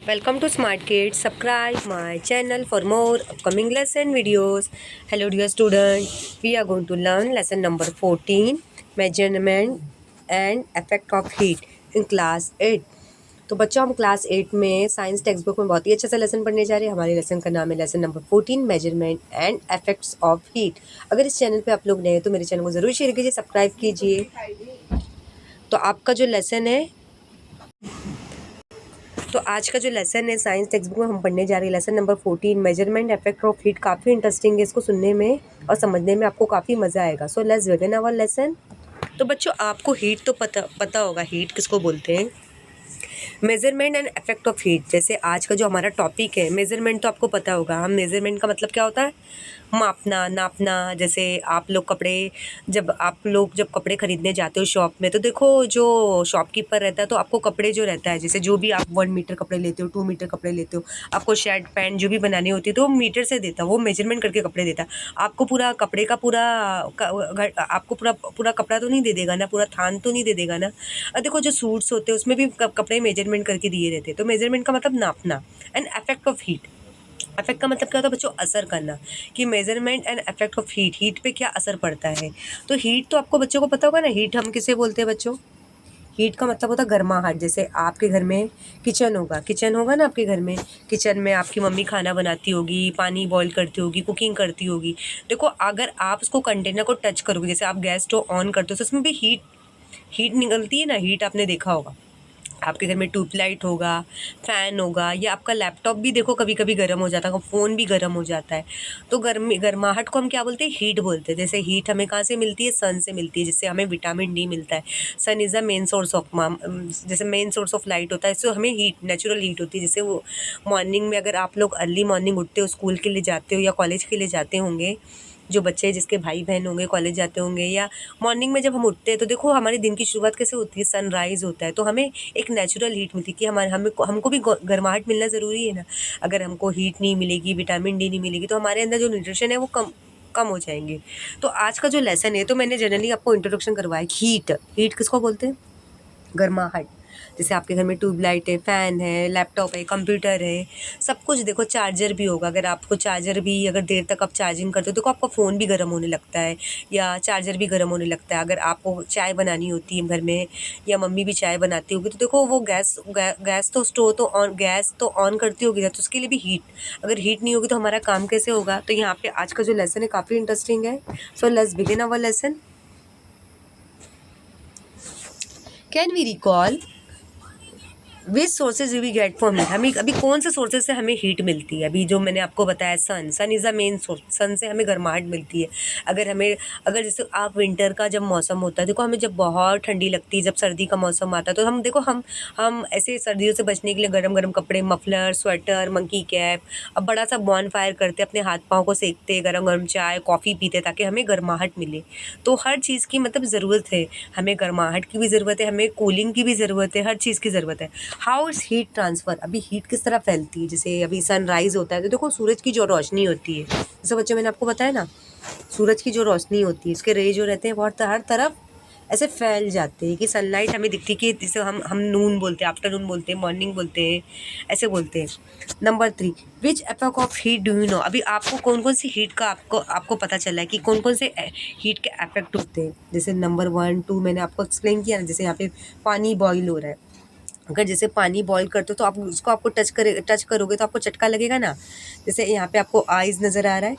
Welcome to Smart Kids. Subscribe my channel for more upcoming lesson videos. Hello dear student. We are going to learn lesson number 14 measurement and effect of heat in class 8. तो बच्चों हम class 8 में science text book में बहुत ही अच्छा सा lesson पढ़ने जा रहे हैं। हमारे लेसन का नाम है lesson number 14 measurement and effects of heat. अगर इस चैनल पे आप लोग नए हैं तो मेरे चैनल को ज़रूर शेयर कीजिए, सब्सक्राइब कीजिए। तो आपका जो लेसन है तो आज का जो लेसन है साइंस टेक्स्ट बुक में हम पढ़ने जा रहे हैं lesson number 14 measurement effect of heat. काफ़ी इंटरेस्टिंग है, इसको सुनने में और समझने में आपको काफ़ी मज़ा आएगा। So let's begin our lesson. तो बच्चों आपको हीट तो पता होगा, हीट किसको बोलते हैं। Measurement and effect of heat, जैसे आज का जो हमारा टॉपिक है मेजरमेंट, तो आपको पता होगा हम मेजरमेंट का मतलब क्या होता है, मापना नापना। जैसे आप लोग जब कपड़े खरीदने जाते हो शॉप में, तो देखो जो शॉपकीपर रहता है तो आपको कपड़े जो रहता है, जैसे जो भी आप 1 मीटर कपड़े लेते हो, 2 मीटर कपड़े लेते हो, आपको शर्ट पैंट जो भी बनानी होती है तो वो मीटर से देता है, वो मेजरमेंट करके कपड़े देता है। आपको पूरा कपड़े का आपको पूरा पूरा कपड़ा तो नहीं दे देगा ना, पूरा थान तो नहीं दे देगा ना। देखो जो सूट्स होते हैं उसमें भी कपड़े मेजरमेंट करके दिए रहते हैं। तो मेजरमेंट का मतलब नापना and effect of heat. Effect का मतलब क्या होता है बच्चों, असर करना, कि measurement and effect of heat, heat पे क्या असर पड़ता है। तो हीट तो आपको बच्चों को पता होगा ना, हीट हम किसे बोलते हैं बच्चों। हीट का मतलब होता है गर्माहट। जैसे आपके घर में किचन होगा ना आपके घर में, किचन में आपकी मम्मी खाना बनाती होगी, पानी बॉईल करती होगी, कुकिंग करती होगी। देखो अगर आप उसको कंटेनर को टच करोगे, जैसे आप गैस स्टोव ऑन करते हो तो उसमें भी हीट निकलती है ना, हीट आपने देखा होगा। आपके घर में ट्यूबलाइट होगा, फ़ैन होगा, या आपका लैपटॉप भी देखो कभी कभी गर्म हो जाता है, फ़ोन भी गर्म हो जाता है। तो गर्माहट को हम क्या बोलते हैं, हीट बोलते हैं। जैसे हीट हमें कहाँ से मिलती है, सन से मिलती है, जिससे हमें विटामिन डी मिलता है। Sun is the main source of जैसे मेन सोर्स ऑफ लाइट होता है, इससे हमें हीट, नेचुरल हीट होती है। जैसे वो मॉर्निंग में अगर आप लोग अर्ली मॉर्निंग उठते हो, स्कूल के लिए जाते हो या कॉलेज के लिए जाते होंगे, जो बच्चे जिसके भाई बहन होंगे कॉलेज जाते होंगे, या मॉर्निंग में जब हम उठते हैं तो देखो हमारे दिन की शुरुआत कैसे होती है, सनराइज़ होता है तो हमें एक नेचुरल हीट मिलती है, कि हमको भी गर्माहट मिलना ज़रूरी है ना। अगर हमको हीट नहीं मिलेगी, विटामिन डी नहीं मिलेगी, तो हमारे अंदर जो न्यूट्रिशन है वो कम हो जाएंगे। तो आज का जो लेसन है, तो मैंने जनरली आपको इंट्रोडक्शन करवाया। हीट किसको बोलते हैं, गर्माहट। जैसे आपके घर में ट्यूबलाइट है, फ़ैन है, लैपटॉप है, कंप्यूटर है, सब कुछ। देखो चार्जर भी होगा, अगर आपको चार्जर भी अगर देर तक आप चार्जिंग करते हो, देखो आपका फ़ोन भी गर्म होने लगता है, या चार्जर भी गर्म होने लगता है। अगर आपको चाय बनानी होती है घर में, या मम्मी भी चाय बनाती होगी, तो देखो वो गैस तो ऑन करती होगी, तो उसके लिए भी हीट। अगर हीट नहीं होगी तो हमारा काम कैसे होगा। तो यहाँ पे आज का जो लेसन है काफ़ी इंटरेस्टिंग है। So let's begin our lesson. Can we recall which sources we get from heat. हमें अभी कौन से सोर्सेज से हमें हीट मिलती है। अभी जो मैंने आपको बताया, सन इज़ द मेन सोर्स, सन से हमें गर्माहट मिलती है। अगर जैसे आप विंटर का जब मौसम होता है, देखो हमें जब बहुत ठंडी लगती है, जब सर्दी का मौसम आता है, तो हम ऐसे सर्दियों से बचने के लिए गरम गरम कपड़े, मफलर, स्वेटर, मंकी कैप, अब बड़ा सा बॉन फायर करते, अपने हाथ पाँव को सेकते, गरम गरम चाय कॉफ़ी पीते, ताकि हमें गर्माहट मिले। तो हर चीज़ की मतलब ज़रूरत है, हमें गर्माहट की भी ज़रूरत है, हमें कूलिंग की भी ज़रूरत है, हर चीज़ की ज़रूरत है। हाउ इज़ हीट ट्रांसफ़र, अभी हीट किस तरह फैलती है। जैसे अभी सनराइज़ होता है तो देखो सूरज की जो रोशनी होती है, जैसे बच्चों मैंने आपको बताया ना, सूरज की जो रोशनी होती है, इसके रे जो रहते हैं बहुत हर तरफ ऐसे फैल जाते हैं, कि सनलाइट हमें दिखती है, कि जिसे हम नून बोलते हैं, आफ्टरनून बोलते हैं, मॉर्निंग बोलते हैं, ऐसे बोलते हैं। Number 3, which effect of heat do you know. अभी आपको कौन कौन सी हीट का आपको पता चला है, कि कौन कौन से हीट के इफेक्ट होते हैं। जैसे नंबर 1, 2 मैंने आपको एक्सप्लेन किया ना। जैसे यहाँ पे पानी बॉईल हो रहा है, अगर जैसे पानी बॉईल करते हो तो आपको टच करोगे तो आपको चटका लगेगा ना। जैसे यहाँ पे आपको आइज़ नज़र आ रहा है,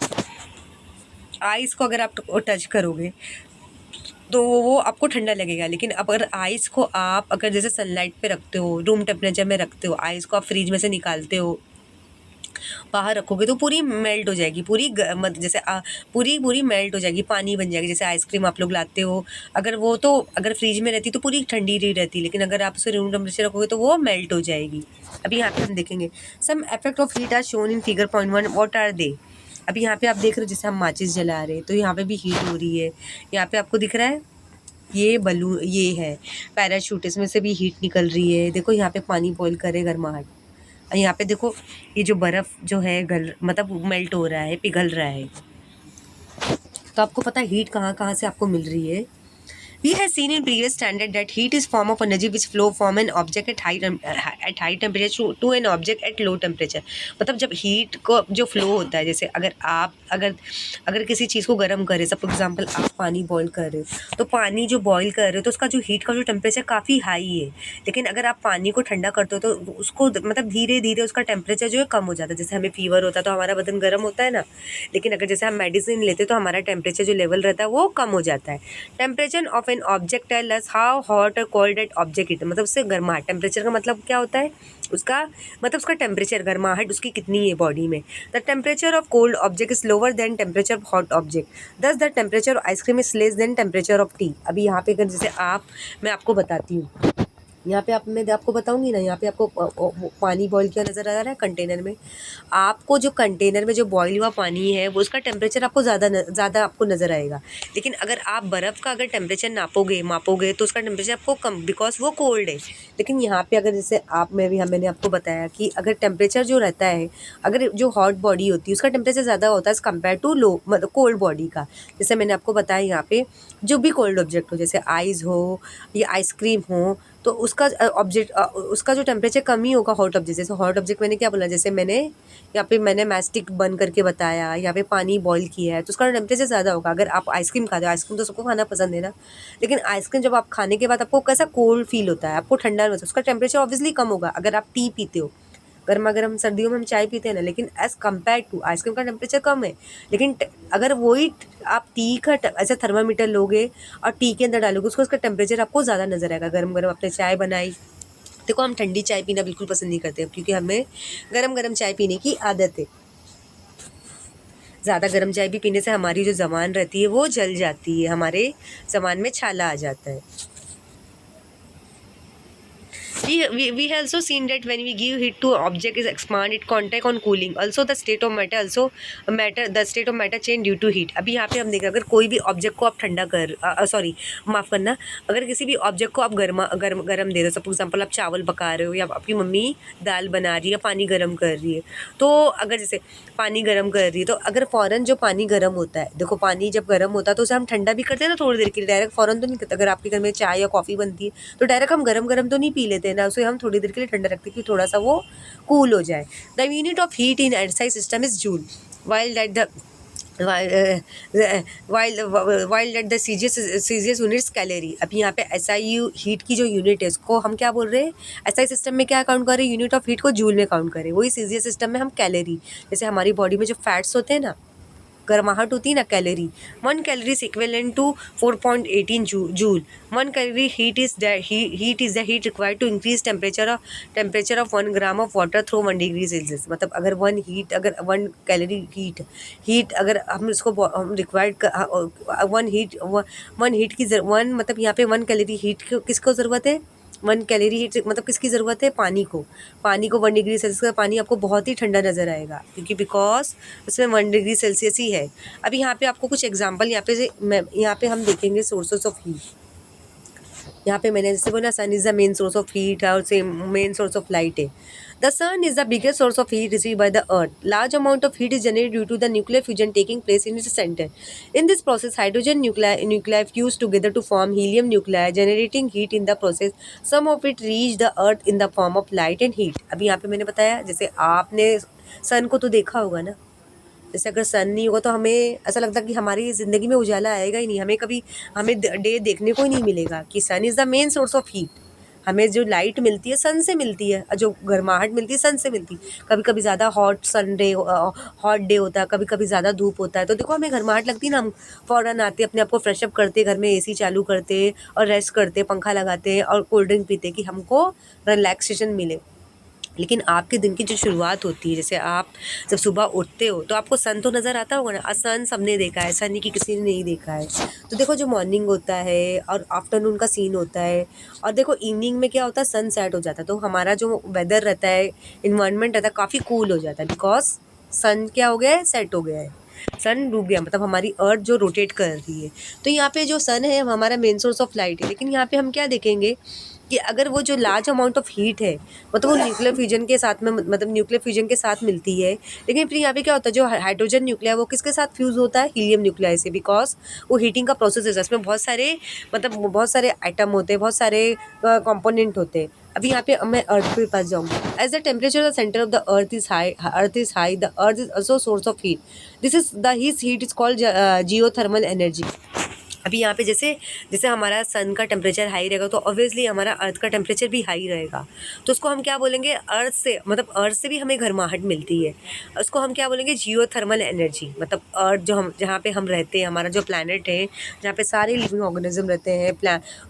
आइज़ को अगर आप टच करोगे तो वो आपको ठंडा लगेगा। लेकिन अब अगर आइस को आप अगर जैसे सनलाइट पे रखते हो, रूम टेम्परेचर में रखते हो, आइस को आप फ्रिज में से निकालते हो, बाहर रखोगे तो पूरी मेल्ट हो जाएगी, जैसे पूरी पूरी मेल्ट हो जाएगी, पानी बन जाएगी। जैसे आइसक्रीम आप लोग लाते हो, अगर फ्रिज में रहती तो पूरी ठंडी नहीं रहती, लेकिन अगर आप उसे रूम टेम्परेचर रखोगे तो वो मेल्ट हो जाएगी। अभी यहाँ पे हम देखेंगे some effect of heat are shown in figure point 1, what are they. अभी यहाँ पे आप देख रहे हो, जैसे हम माचिस जला रहे हैं तो यहाँ पे भी हीट हो रही है। यहाँ पे आपको दिख रहा है, ये है पैराशूट, इसमें से भी हीट निकल रही है। देखो यहाँ पे पानी बॉईल करे, गर्माहट। और यहाँ पे देखो ये जो बर्फ़ जो है मेल्ट हो रहा है, पिघल रहा है। तो आपको पता है हीट कहाँ कहाँ से आपको मिल रही है। We have seen in previous standard that heat is form of energy which flow from an object at high temperature to an object at low temperature. मतलब जब हीट को जो फ्लो होता है, जैसे अगर किसी चीज़ को गर्म करें, सपोज एग्जांपल आप पानी बॉईल कर रहे हो, तो पानी जो बॉईल कर रहे हो तो उसका जो हीट का जो टेम्परेचर काफ़ी हाई है, लेकिन अगर आप पानी को ठंडा करते हो तो उसको मतलब धीरे धीरे उसका टेम्परेचर जो है कम हो जाता है। जैसे हमें फीवर होता है तो हमारा बदन गर्म होता है ना, लेकिन अगर जैसे हम मेडिसिन लेते हैं तो हमारा टेम्परेचर जो लेवल रहता है वो कम हो जाता है। Temperature of an object tell us how hot और कोल्ड दैट ऑब्जेक्ट इज, मतलब उससे गर्माहट, टेम्परेचर का मतलब क्या होता है, उसका मतलब उसका टेम्परेचर, गर्माहट उसकी कितनी है बॉडी में। The temperature of cold object is lower than temperature of hot object, thus the temperature of ice cream is less than temperature of tea. अभी यहाँ पे अगर जैसे मैं आपको बताती हूँ, यहाँ पे मैं आपको बताऊंगी ना, यहाँ पे आपको पानी बॉईल किया नज़र आ रहा है कंटेनर में। आपको जो कंटेनर में जो बॉईल हुआ पानी है वो उसका टेम्परेचर आपको ज़्यादा आपको नज़र आएगा, लेकिन अगर आप बर्फ़ का अगर टेम्परेचर मापोगे तो उसका टेम्परेचर आपको कम, बिकॉज वो कोल्ड है। लेकिन यहाँ पे अगर जैसे मैंने आपको बताया कि अगर टेम्परेचर जो रहता है, अगर जो हॉट बॉडी होती है उसका टेम्परेचर ज़्यादा होता है एज़ कम्पेयर टू लो मतलब कोल्ड बॉडी का। जैसे मैंने आपको बताया यहाँ पे जो भी कोल्ड ऑब्जेक्ट हो, जैसे आइस हो या आइसक्रीम हो, तो उसका उसका जो टेम्परेचर कम ही होगा हॉट ऑब्जेक्ट। जैसे हॉट ऑब्जेक्ट मैंने क्या बोला, जैसे यहाँ पे मैंने मैस्टिक बंद करके बताया, यहाँ पे पानी बॉईल किया है तो उसका टेम्परेचर ज़्यादा होगा। अगर आप आइसक्रीम खाते हो, आइसक्रीम तो सबको खाना पसंद है ना, लेकिन आइसक्रीम जब आप खाने के बाद आपको कैसा कोल्ड फील होता है, आपको ठंडा नहीं होता, उसका टेम्परेचर ऑब्वियसली कम होगा। अगर आप टी पीते हो, गर्मा गर्म सर्दियों में हम चाय पीते हैं ना, लेकिन एज़ कम्पेयर टू आइसक्रीम का टेम्परेचर कम है। लेकिन अगर वही आप टी का ऐसे थर्मामीटर लोगे और टी के अंदर डालोगे उसका टेम्परेचर आपको ज़्यादा नज़र आएगा। गर्म गर्म आपने चाय बनाई, देखो हम ठंडी चाय पीना बिल्कुल पसंद नहीं करते क्योंकि हमें गरम गरम चाय पीने की आदत है। ज़्यादा गर्म चाय भी पीने से हमारी जो ज़बान रहती है वो जल जाती है, हमारे ज़बान में छाला आ जाता है। We have also seen that when we give heat to object is expand it contact on cooling, also the state of matter change due to heat। अभी यहाँ पे हम देख रहे हैं अगर कोई भी ऑब्जेक्ट को आप ठंडा माफ़ करना, अगर किसी भी ऑब्जेक्ट को आप गरम दे रहे हो, सपोज एग्जाम्पल आप चावल पका रहे हो या आपकी मम्मी दाल बना रही है, पानी गर्म कर रही है, तो अगर जैसे पानी गर्म कर रही है तो अगर फ़ौरन जो पानी गर्म होता है, देखो पानी जब गर्म होता है तो उसे हम ठंडा भी करते हैं ना थोड़ी देर के लिए, डायरेक्ट फ़ौरन तो नहीं करते। अगर आपके घर में चाय या कॉफ़ी बनती है तो डायरेक्ट हम गरम तो नहीं पी लेते हैं ना, उसे हम थोड़ी देर के लिए ठंडा रखते हैं कि थोड़ा सा वो कूल हो जाए। The unit of heat in SI system is joule, while that the while that the CGS units calorie. अभी यहाँ पे एसआई हीट की जो यूनिट है उसको हम क्या बोल रहे हैं, एसआई सिस्टम में क्या काउंट करें, यूनिट ऑफ हीट को जूल में काउंट करें। वही सीजीएस सिस्टम में हम कैलोरी, जैसे हमारी बॉडी में जो फैट्स होते हैं ना, गर्माहट होती है ना, calorie, 1 calorie is equivalent to 4.18 joule. 1 calorie heat is the heat required to increase temperature of 1 gram of water through 1 degree Celsius. मतलब अगर 1 कैलोरी हीट अगर हम इसको हम रिक्वायर्ड 1 हीट की 1 मतलब यहाँ पे 1 कैलोरी हीट किसको ज़रूरत है, 1 कैलोरी हीट मतलब किसकी ज़रूरत है, पानी को 1 डिग्री सेल्सियस का पानी आपको बहुत ही ठंडा नज़र आएगा क्योंकि बिकॉज उसमें 1 डिग्री सेल्सियस ही है। अभी यहाँ पे आपको कुछ एग्जांपल यहाँ पे हम देखेंगे सोर्सेस ऑफ हीट। यहाँ पे मैंने जैसे बोला sun is the main source of heat और same main source of light है। The sun is the biggest source of heat received by the earth. Large amount of heat is generated due to the nuclear fusion taking place in its centre. In this process hydrogen nuclei fuse together to form helium nuclei generating heat in the process. Some of it reach the earth in the form of light and heat. अभी यहाँ पे मैंने बताया जैसे आपने सन को तो देखा होगा ना, जैसे अगर सन नहीं होगा तो हमें ऐसा लगता है कि हमारी ज़िंदगी में उजाला आएगा ही नहीं, हमें डे देखने को ही नहीं मिलेगा। कि sun is the main source of heat, हमें जो लाइट मिलती है सन से मिलती है और जो गर्माहट मिलती है सन से मिलती है। कभी कभी ज़्यादा हॉट डे होता है, कभी कभी ज़्यादा धूप होता है तो देखो हमें गर्माहट लगती है ना, हम फ़ौरन आते अपने आप को फ्रेश अप करते, घर में एसी चालू करते और रेस्ट करते, पंखा लगाते और कोल्ड ड्रिंक पीते कि हमको रिलैक्सेशन मिले। लेकिन आपके दिन की जो शुरुआत होती है, जैसे आप जब सुबह उठते हो तो आपको सन तो नज़र आता होगा ना, सन सबने देखा है, सन नहीं कि किसी ने नहीं देखा है। तो देखो जो मॉर्निंग होता है और आफ्टरनून का सीन होता है और देखो इवनिंग में क्या होता है, सन सेट हो जाता है तो हमारा जो वेदर रहता है, इन्वायरमेंट रहता है, काफ़ी कूल हो जाता है बिकॉज सन क्या हो गया है, सेट हो गया है, सन डूब गया, मतलब हमारी अर्थ जो रोटेट कर रही है। तो यहाँ पे जो सन है हमारा मेन सोर्स ऑफ लाइट है। लेकिन यहाँ पे हम क्या देखेंगे कि अगर वो जो लार्ज अमाउंट ऑफ हीट है मतलब वो न्यूक्लियर फ्यूजन के साथ में मतलब न्यूक्लियर फ्यूजन के साथ मिलती है, लेकिन फिर यहाँ पे क्या होता है जो हाइड्रोजन न्यूक्लियर वो किसके साथ फ्यूज़ होता है, हीलियम न्यूक्लियर से, बिकॉज वो हीटिंग का प्रोसेस है, इसमें बहुत सारे मतलब बहुत सारे आइटम होते हैं, बहुत सारे कंपोनेंट होते हैं। अभी यहाँ पे मैं अर्थ के पास जाऊँगी। As the temperature the centre of the earth is high, the earth is also source of heat. This is the heat is called geothermal energy. अभी यहाँ पे जैसे जैसे हमारा सन का टेम्परेचर हाई रहेगा तो ऑब्वियसली हमारा अर्थ का टेम्परेचर भी हाई रहेगा, तो उसको हम क्या बोलेंगे, अर्थ से मतलब अर्थ से भी हमें गर्माहट मिलती है, उसको हम क्या बोलेंगे, जियोथर्मल एनर्जी। मतलब अर्थ जो हम जहाँ पे हम रहते हैं, हमारा जो प्लानट है जहाँ पे सारे लिविंग ऑर्गेनिज्म रहते हैं,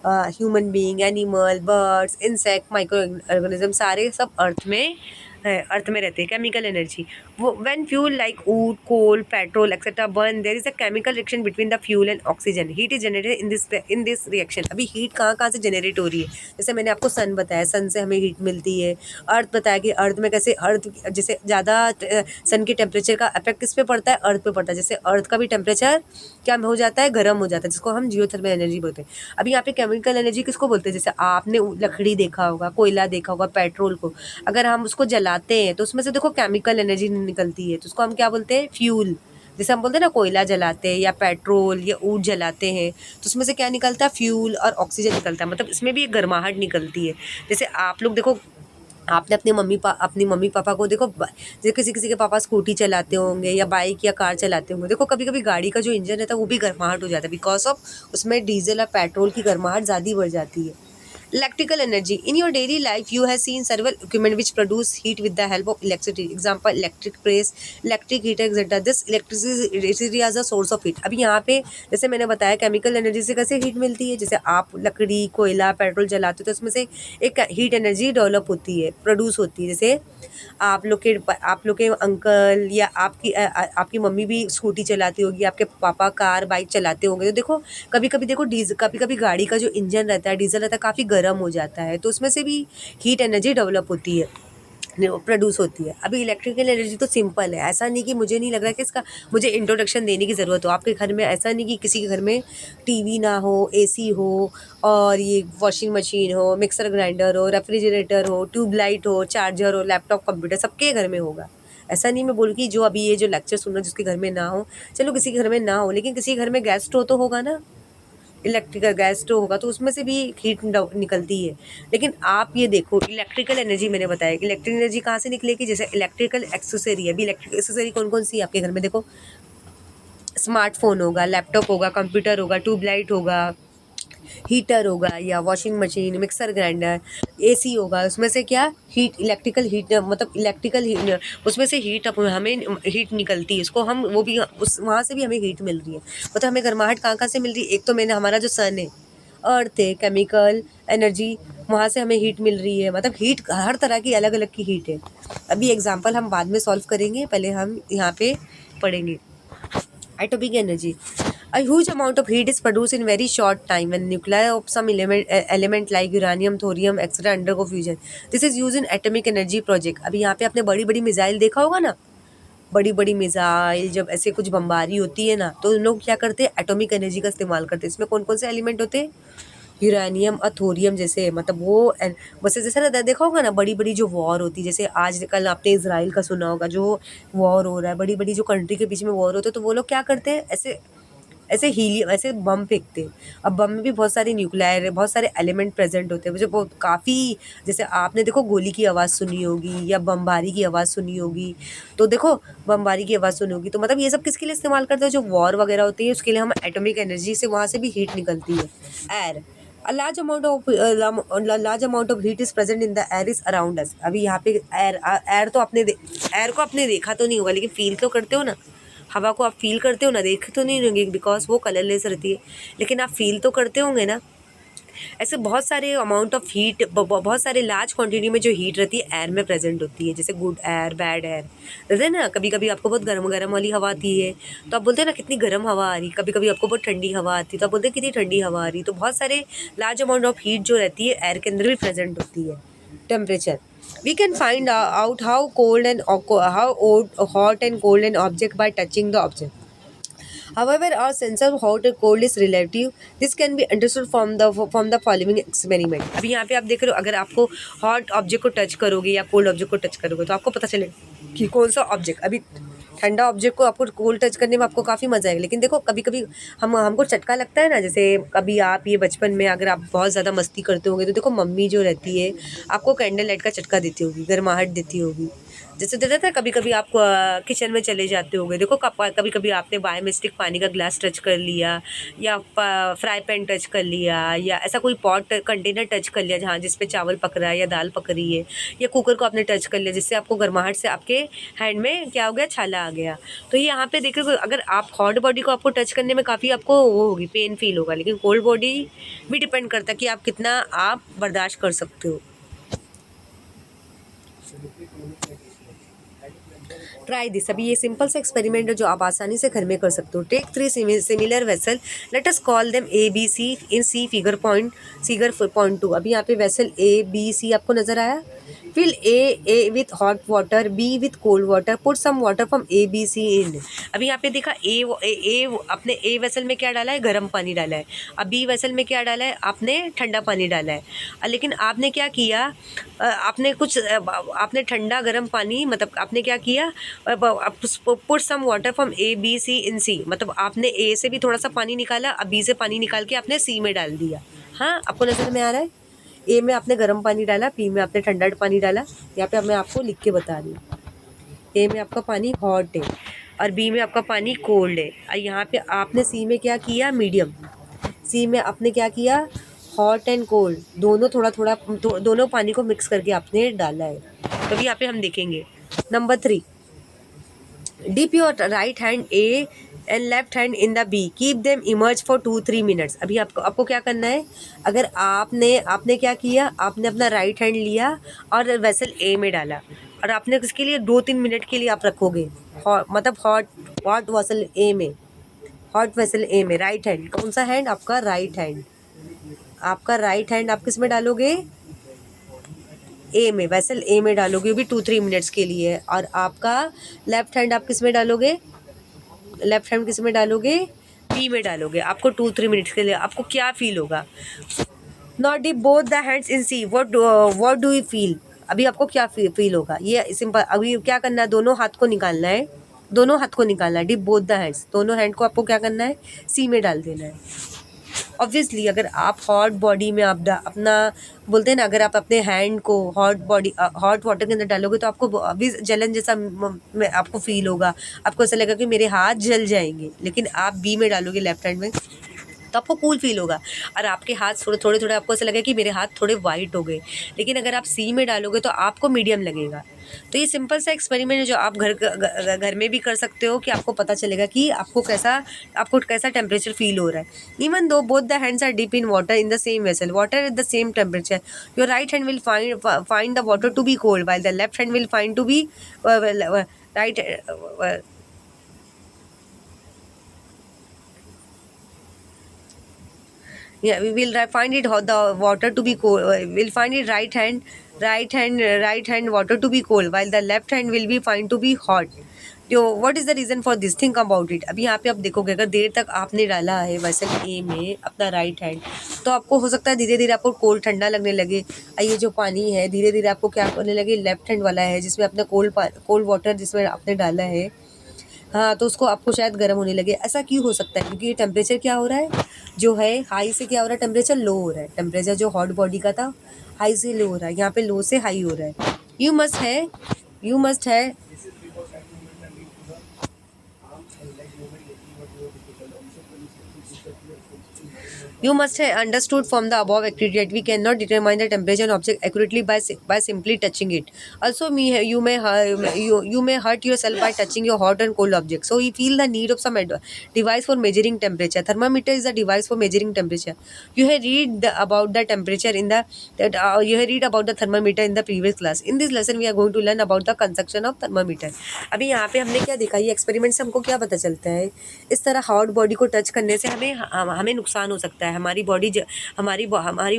human being, animal, birds, insect, micro organism, सारे सब अर्थ में है, अर्थ में रहते हैं। केमिकल एनर्जी, वो when fuel like wood, coal, petrol etcetera burn, there is a chemical reaction between the fuel and oxygen, heat is generated in this reaction. अभी heat कहाँ कहाँ से जनरेट हो रही है, जैसे मैंने आपको सन बताया, सन से हमें हीट मिलती है। अर्थ बताया कि अर्थ में कैसे, अर्थ जैसे ज़्यादा सन के टेम्परेचर का इफेक्ट किस पे पड़ता है, अर्थ पे पड़ता है, जैसे अर्थ का भी टेम्परेचर क्या हो जाता है, गर्म हो जाता है, जिसको हम जियोथर्मल एनर्जी बोलते हैं। अभी यहाँ पे केमिकल एनर्जी किसको बोलते हैं, जैसे आपने लकड़ी देखा होगा, कोयला देखा होगा, पेट्रोल को अगर हम उसको जलाते हैं तो उसमें से देखो केमिकल एनर्जी निकलती है, तो उसको हम क्या बोलते हैं, फ्यूल। जैसे हम बोलते हैं ना कोयला जलाते हैं या पेट्रोल या ऊर्जा जलाते हैं तो उसमें से क्या निकलता है, फ्यूल और ऑक्सीजन निकलता है, मतलब इसमें भी एक गर्माहट निकलती है। जैसे आप लोग देखो, आपने अपनी मम्मी पापा को देखो, जैसे किसी किसी के पापा स्कूटी चलाते होंगे या बाइक या कार चलाते होंगे, देखो कभी कभी गाड़ी का जो इंजन रहता है वो भी गर्माहट हो जाता है, बिकॉज ऑफ उसमें डीजल और पेट्रोल की गर्माहट ज़्यादा बढ़ जाती है। Electrical energy. In your daily life, you have seen several equipment which produce heat with the help of electricity. Example, electric press, electric heater, etc. This electricity as a source of heat. अभी यहाँ पे जैसे मैंने बताया chemical energy से कैसे heat मिलती है, जैसे आप लकड़ी, कोयला, पेट्रोल जलाते हो तो उसमें से एक हीट एनर्जी डेवलप होती है, प्रोड्यूस होती है। जैसे आप लोग के अंकल या आपकी मम्मी भी स्कूटी चलाती होगी, आपके पापा कार बाइक चलाते होंगे, तो देखो कभी कभी देखो कभी कभी गाड़ी का जो इंजन रहता है, डीजल रहता है, काफ़ी गर्म हो जाता है, तो उसमें से भी हीट एनर्जी डेवलप होती है, प्रोड्यूस होती है। अभी इलेक्ट्रिकल एनर्जी तो सिंपल है, ऐसा नहीं कि मुझे नहीं लग रहा कि इसका मुझे इंट्रोडक्शन देने की ज़रूरत हो। आपके घर में ऐसा नहीं कि किसी के घर में टीवी ना हो, एसी हो और ये वॉशिंग मशीन हो, मिक्सर ग्राइंडर हो, रेफ्रिजरेटर हो, ट्यूबलाइट हो, चार्जर हो, लैपटॉप, कंप्यूटर, सबके घर में होगा। ऐसा नहीं मैं बोलूँ कि जो अभी ये जो लेक्चर सुन रहा है जिसके घर में ना हो, चलो किसी के घर में ना हो, लेकिन किसी घर में गैस स्टोव तो होगा ना, इलेक्ट्रिकल गैस स्टोव होगा, तो उसमें से भी हीट निकलती है। लेकिन आप ये देखो इलेक्ट्रिकल एनर्जी, मैंने बताया कि इलेक्ट्रिक एनर्जी कहाँ से निकलेगी, जैसे इलेक्ट्रिकल एक्सेसरी। अभी इलेक्ट्रिक एक्सेसरी कौन कौन सी है आपके घर में, देखो स्मार्टफोन होगा, लैपटॉप होगा, कंप्यूटर होगा, ट्यूबलाइट होगा, हीटर होगा या washing machine, mixer grinder, AC होगा, उसमें से क्या हीट, इलेक्ट्रिकल हीट मतलब इलेक्ट्रिकल हीट, उसमें से हीट हमें हीट निकलती है, उसको हम वो भी उस वहाँ से भी हमें हीट मिल रही है। मतलब हमें गर्माहट कहाँ कहाँ से मिल रही है, एक तो मैंने हमारा जो सन है, अर्थ है, केमिकल एनर्जी, वहाँ से हमें हीट मिल रही है। मतलब हीट हर तरह की अलग अलग की हीट है। अभी एग्जाम्पल हम बाद में सॉल्व करेंगे, पहले हम यहाँ पे पढ़ेंगे atomic energy. A huge amount of heat is produced in very short time when nuclei of some element like uranium, thorium, etc. undergo fusion. This is used in atomic energy project. अभी यहाँ पे आपने बड़ी बड़ी missile देखा होगा ना, बड़ी बड़ी मिसाइल जब ऐसे कुछ बमबारी होती है ना, तो लोग क्या करते हैं, एटॉमिक एनर्जी का इस्तेमाल करते हैं। इसमें कौन कौन से एलिमेंट होते हैं, यूरेनियम और थोरियम जैसे, मतलब वो वैसे जैसे ना देखा होगा ना, बड़ी बड़ी जो वॉर होती है, जैसे आज कल आपने इसराइल का सुना होगा, जो वॉर हो रहा है, बड़ी बड़ी जो कंट्री के बीच में वॉर होते हैं, तो वो लोग क्या करते हैं, ऐसे ऐसे हीलियम, ऐसे बम फेंकते हैं। अब बम में भी बहुत सारे न्यूक्लियर, बहुत सारे एलिमेंट प्रेजेंट होते हैं, मुझे बहुत काफ़ी, जैसे आपने देखो गोली की आवाज़ सुनी होगी या बमबारी की आवाज़ सुनी होगी, तो देखो बमबारी की आवाज़ सुनी होगी, तो मतलब ये सब किसके लिए इस्तेमाल करते हैं, जो वॉर वगैरह होती है उसके लिए हम एटॉमिक एनर्जी से वहाँ से भी हीट निकलती है। Air, a large amount of heat is present in the air is around us. अभी यहाँ पे एयर तो एयर को आपने देखा तो नहीं होगा, लेकिन फील तो करते हो ना, हवा को आप फील करते हो ना, देखे तो नहीं होंगे बिकॉज वो कलरलेस रहती है, लेकिन आप फील तो करते होंगे ना। ऐसे बहुत सारे अमाउंट ऑफ हीट, बहुत सारे लार्ज क्वांटिटी में जो हीट रहती है एयर में प्रेजेंट होती है, जैसे गुड एयर, बैड एयर। जैसे ना कभी कभी आपको बहुत गर्म गर्म वाली हवा आती है तो आप बोलते हैं ना कितनी गर्म हवा आ रही, कभी कभी आपको बहुत ठंडी हवा आती है तो आप बोलते हैं कितनी ठंडी हवा आ रही। तो बहुत सारे लार्ज अमाउंट ऑफ हीट जो रहती है एयर के अंदर भी प्रेजेंट होती है। Temperature, we can find out how hot and cold an object by touching the object. However, our sense of hot or cold is relative. This can be understood from the following experiment. अभी यहाँ पे आप देख रहे हो, अगर आपको hot object को टच करोगे या कोल्ड ऑब्जेक्ट को टच करोगे तो आपको पता चलेगा कि कौन सा ऑब्जेक्ट। अभी ठंडा ऑब्जेक्ट को आपको कोल्ड टच करने में आपको काफ़ी मजा आएगा, लेकिन देखो कभी कभी हमको चटका लगता है ना। जैसे कभी आप ये बचपन में अगर आप बहुत ज़्यादा मस्ती करते होंगे तो देखो मम्मी जो रहती है आपको कैंडल लाइट का चटका देती होगी, गर्माहट देती होगी। जैसे देता था कभी कभी आप किचन में चले जाते होंगे, देखो कभी कभी आपने बाय मिस्टेक पानी का ग्लास टच कर लिया या फ्राई पैन टच कर लिया या ऐसा कोई पॉट कंटेनर टच कर लिया जहाँ जिस पे चावल पक रहा है या दाल पक रही है, या कुकर को आपने टच कर लिया जिससे आपको गर्माहट से आपके हैंड में क्या हो गया, छाला आ गया। तो ये यहाँ पे देखो अगर आप हॉट बॉडी को आपको टच करने में काफ़ी आपको वो होगी, पेन फील होगा, लेकिन कोल्ड बॉडी भी डिपेंड करता है कि आप कितना आप बर्दाश्त कर सकते हो। Try this. अभी ये सिंपल सा एक्सपेरिमेंट है जो आप आसानी से घर में कर सकते हो। Take 3 similar vessel, let us call them A B C in C figure point 2। अभी यहाँ पे वेसल ए बी सी आपको नजर आया। Fill A with hot water, B with cold water, put some water from A B C in. अभी यहाँ पे देखा आपने ए वेसल में क्या डाला है, गर्म पानी डाला है। अब बी वेसल में क्या डाला है, आपने ठंडा पानी डाला है। लेकिन आपने क्या किया, आपने ठंडा गर्म पानी, मतलब आपने क्या किया, put some water from A B C in C, मतलब आपने ए से भी थोड़ा सा पानी निकाला, अब बी से पानी निकाल के आपने सी में डाल दिया। हाँ, आपको नजर में आ रहा है, ए में आपने गर्म पानी डाला, बी में आपने ठंडा पानी डाला। यहाँ पे मैं आपको लिख के बता रही हूँ, ए में आपका पानी हॉट है और बी में आपका पानी कोल्ड है। और यहाँ पे आपने सी में क्या किया, मीडियम। सी में आपने क्या किया, हॉट एंड कोल्ड, दोनों थोड़ा थोड़ा दोनों पानी को मिक्स करके आपने डाला है। तो अभी यहाँ पे हम देखेंगे number 3, dip your right hand A and left hand in the B, keep them emerge for 2-3 minutes. अभी आपको क्या करना है, अगर आपने क्या किया, आपने अपना राइट हैंड लिया और वेसल ए में डाला और आपने इसके लिए 2-3 मिनट के लिए आप रखोगे, मतलब हॉट वेसल ए में, हॉट वेसल ए में राइट हैंड। कौन सा हैंड, आपका राइट हैंड। आपका राइट हैंड आप किस में डालोगे, ए में, वेसल ए में डालोगे भी 2-3 मिनट्स के लिए। और आपका लेफ्ट हैंड आप किस में डालोगे, लेफ्ट हैंड किस में डालोगे, बी में डालोगे। आपको 2-3 मिनट्स के लिए आपको क्या फील होगा, not dip both the hands in C, what do you feel. अभी आपको क्या फील होगा, ये सिंपल। अभी क्या करना है, दोनों हाथ को निकालना है, दोनों हाथ को निकालना है, डिप बोथ द हैंड्स, दोनों हैंड को आपको क्या करना है, सी में डाल देना है। ऑब्वियसली अगर आप हॉट बॉडी में आप अपना बोलते हैं ना, अगर आप अपने हैंड को हॉट वाटर के अंदर डालोगे तो आपको अभी जलन जैसा आपको फील होगा, आपको ऐसा लगेगा कि मेरे हाथ जल जाएंगे। लेकिन आप बी में डालोगे लेफ्ट हैंड में तो आपको कूल फील होगा और आपके हाथ थोड़े आपको ऐसा लगेगा कि मेरे हाथ थोड़े वाइट हो गए। लेकिन अगर आप सी में डालोगे तो आपको मीडियम लगेगा। तो ये सिंपल सा एक्सपेरिमेंट है जो आप घर में भी कर सकते हो, कि आपको पता चलेगा कि आपको कैसा टेम्परेचर फील हो रहा है। Even though both the hands are deep in water in the same vessel, water at the same temperature, your right hand will find the water to be cold while the left hand will find to be right yeah, we will find it the water to be cold, we'll find it right hand water to be cold while the left hand will be find to be hot. तो what is the reason for this, think about it. अभी यहाँ पे आप देखोगे अगर देर तक आपने डाला है वेसल ए में अपना राइट हैंड, तो आपको हो सकता है धीरे धीरे आपको कोल्ड ठंडा लगने लगे। ये जो पानी है धीरे धीरे आपको क्या करने लगे, लेफ्ट हैंड वाला है जिसमें अपना कोल्ड वाटर जिसमें आपने डाला है, हाँ, तो उसको आपको शायद गर्म होने लगे। ऐसा क्यों हो सकता है, क्योंकि ये टेम्परेचर क्या हो रहा है, जो है हाई से क्या हो रहा है, टेम्परेचर लो हो रहा है। टेम्परेचर जो हॉट बॉडी का था हाई से लो हो रहा है, यहाँ पे लो से हाई हो रहा है। यू मस्ट है You must have understood from the above activity that we cannot determine the temperature of an object accurately by simply touching it. Also, you may hurt yourself by touching your hot and cold objects. So, you feel the need of some device for measuring temperature. Thermometer is a device for measuring temperature. You have read about the temperature you have read about the thermometer in the previous class. In this lesson, we are going to learn about the construction of thermometer. अभी यहाँ पे हमने क्या देखा, ये experiment से हमको क्या पता चलता है, इस तरह हॉट बॉडी को टच करने से हमें नुकसान नुकसान हो सकता है, हमारी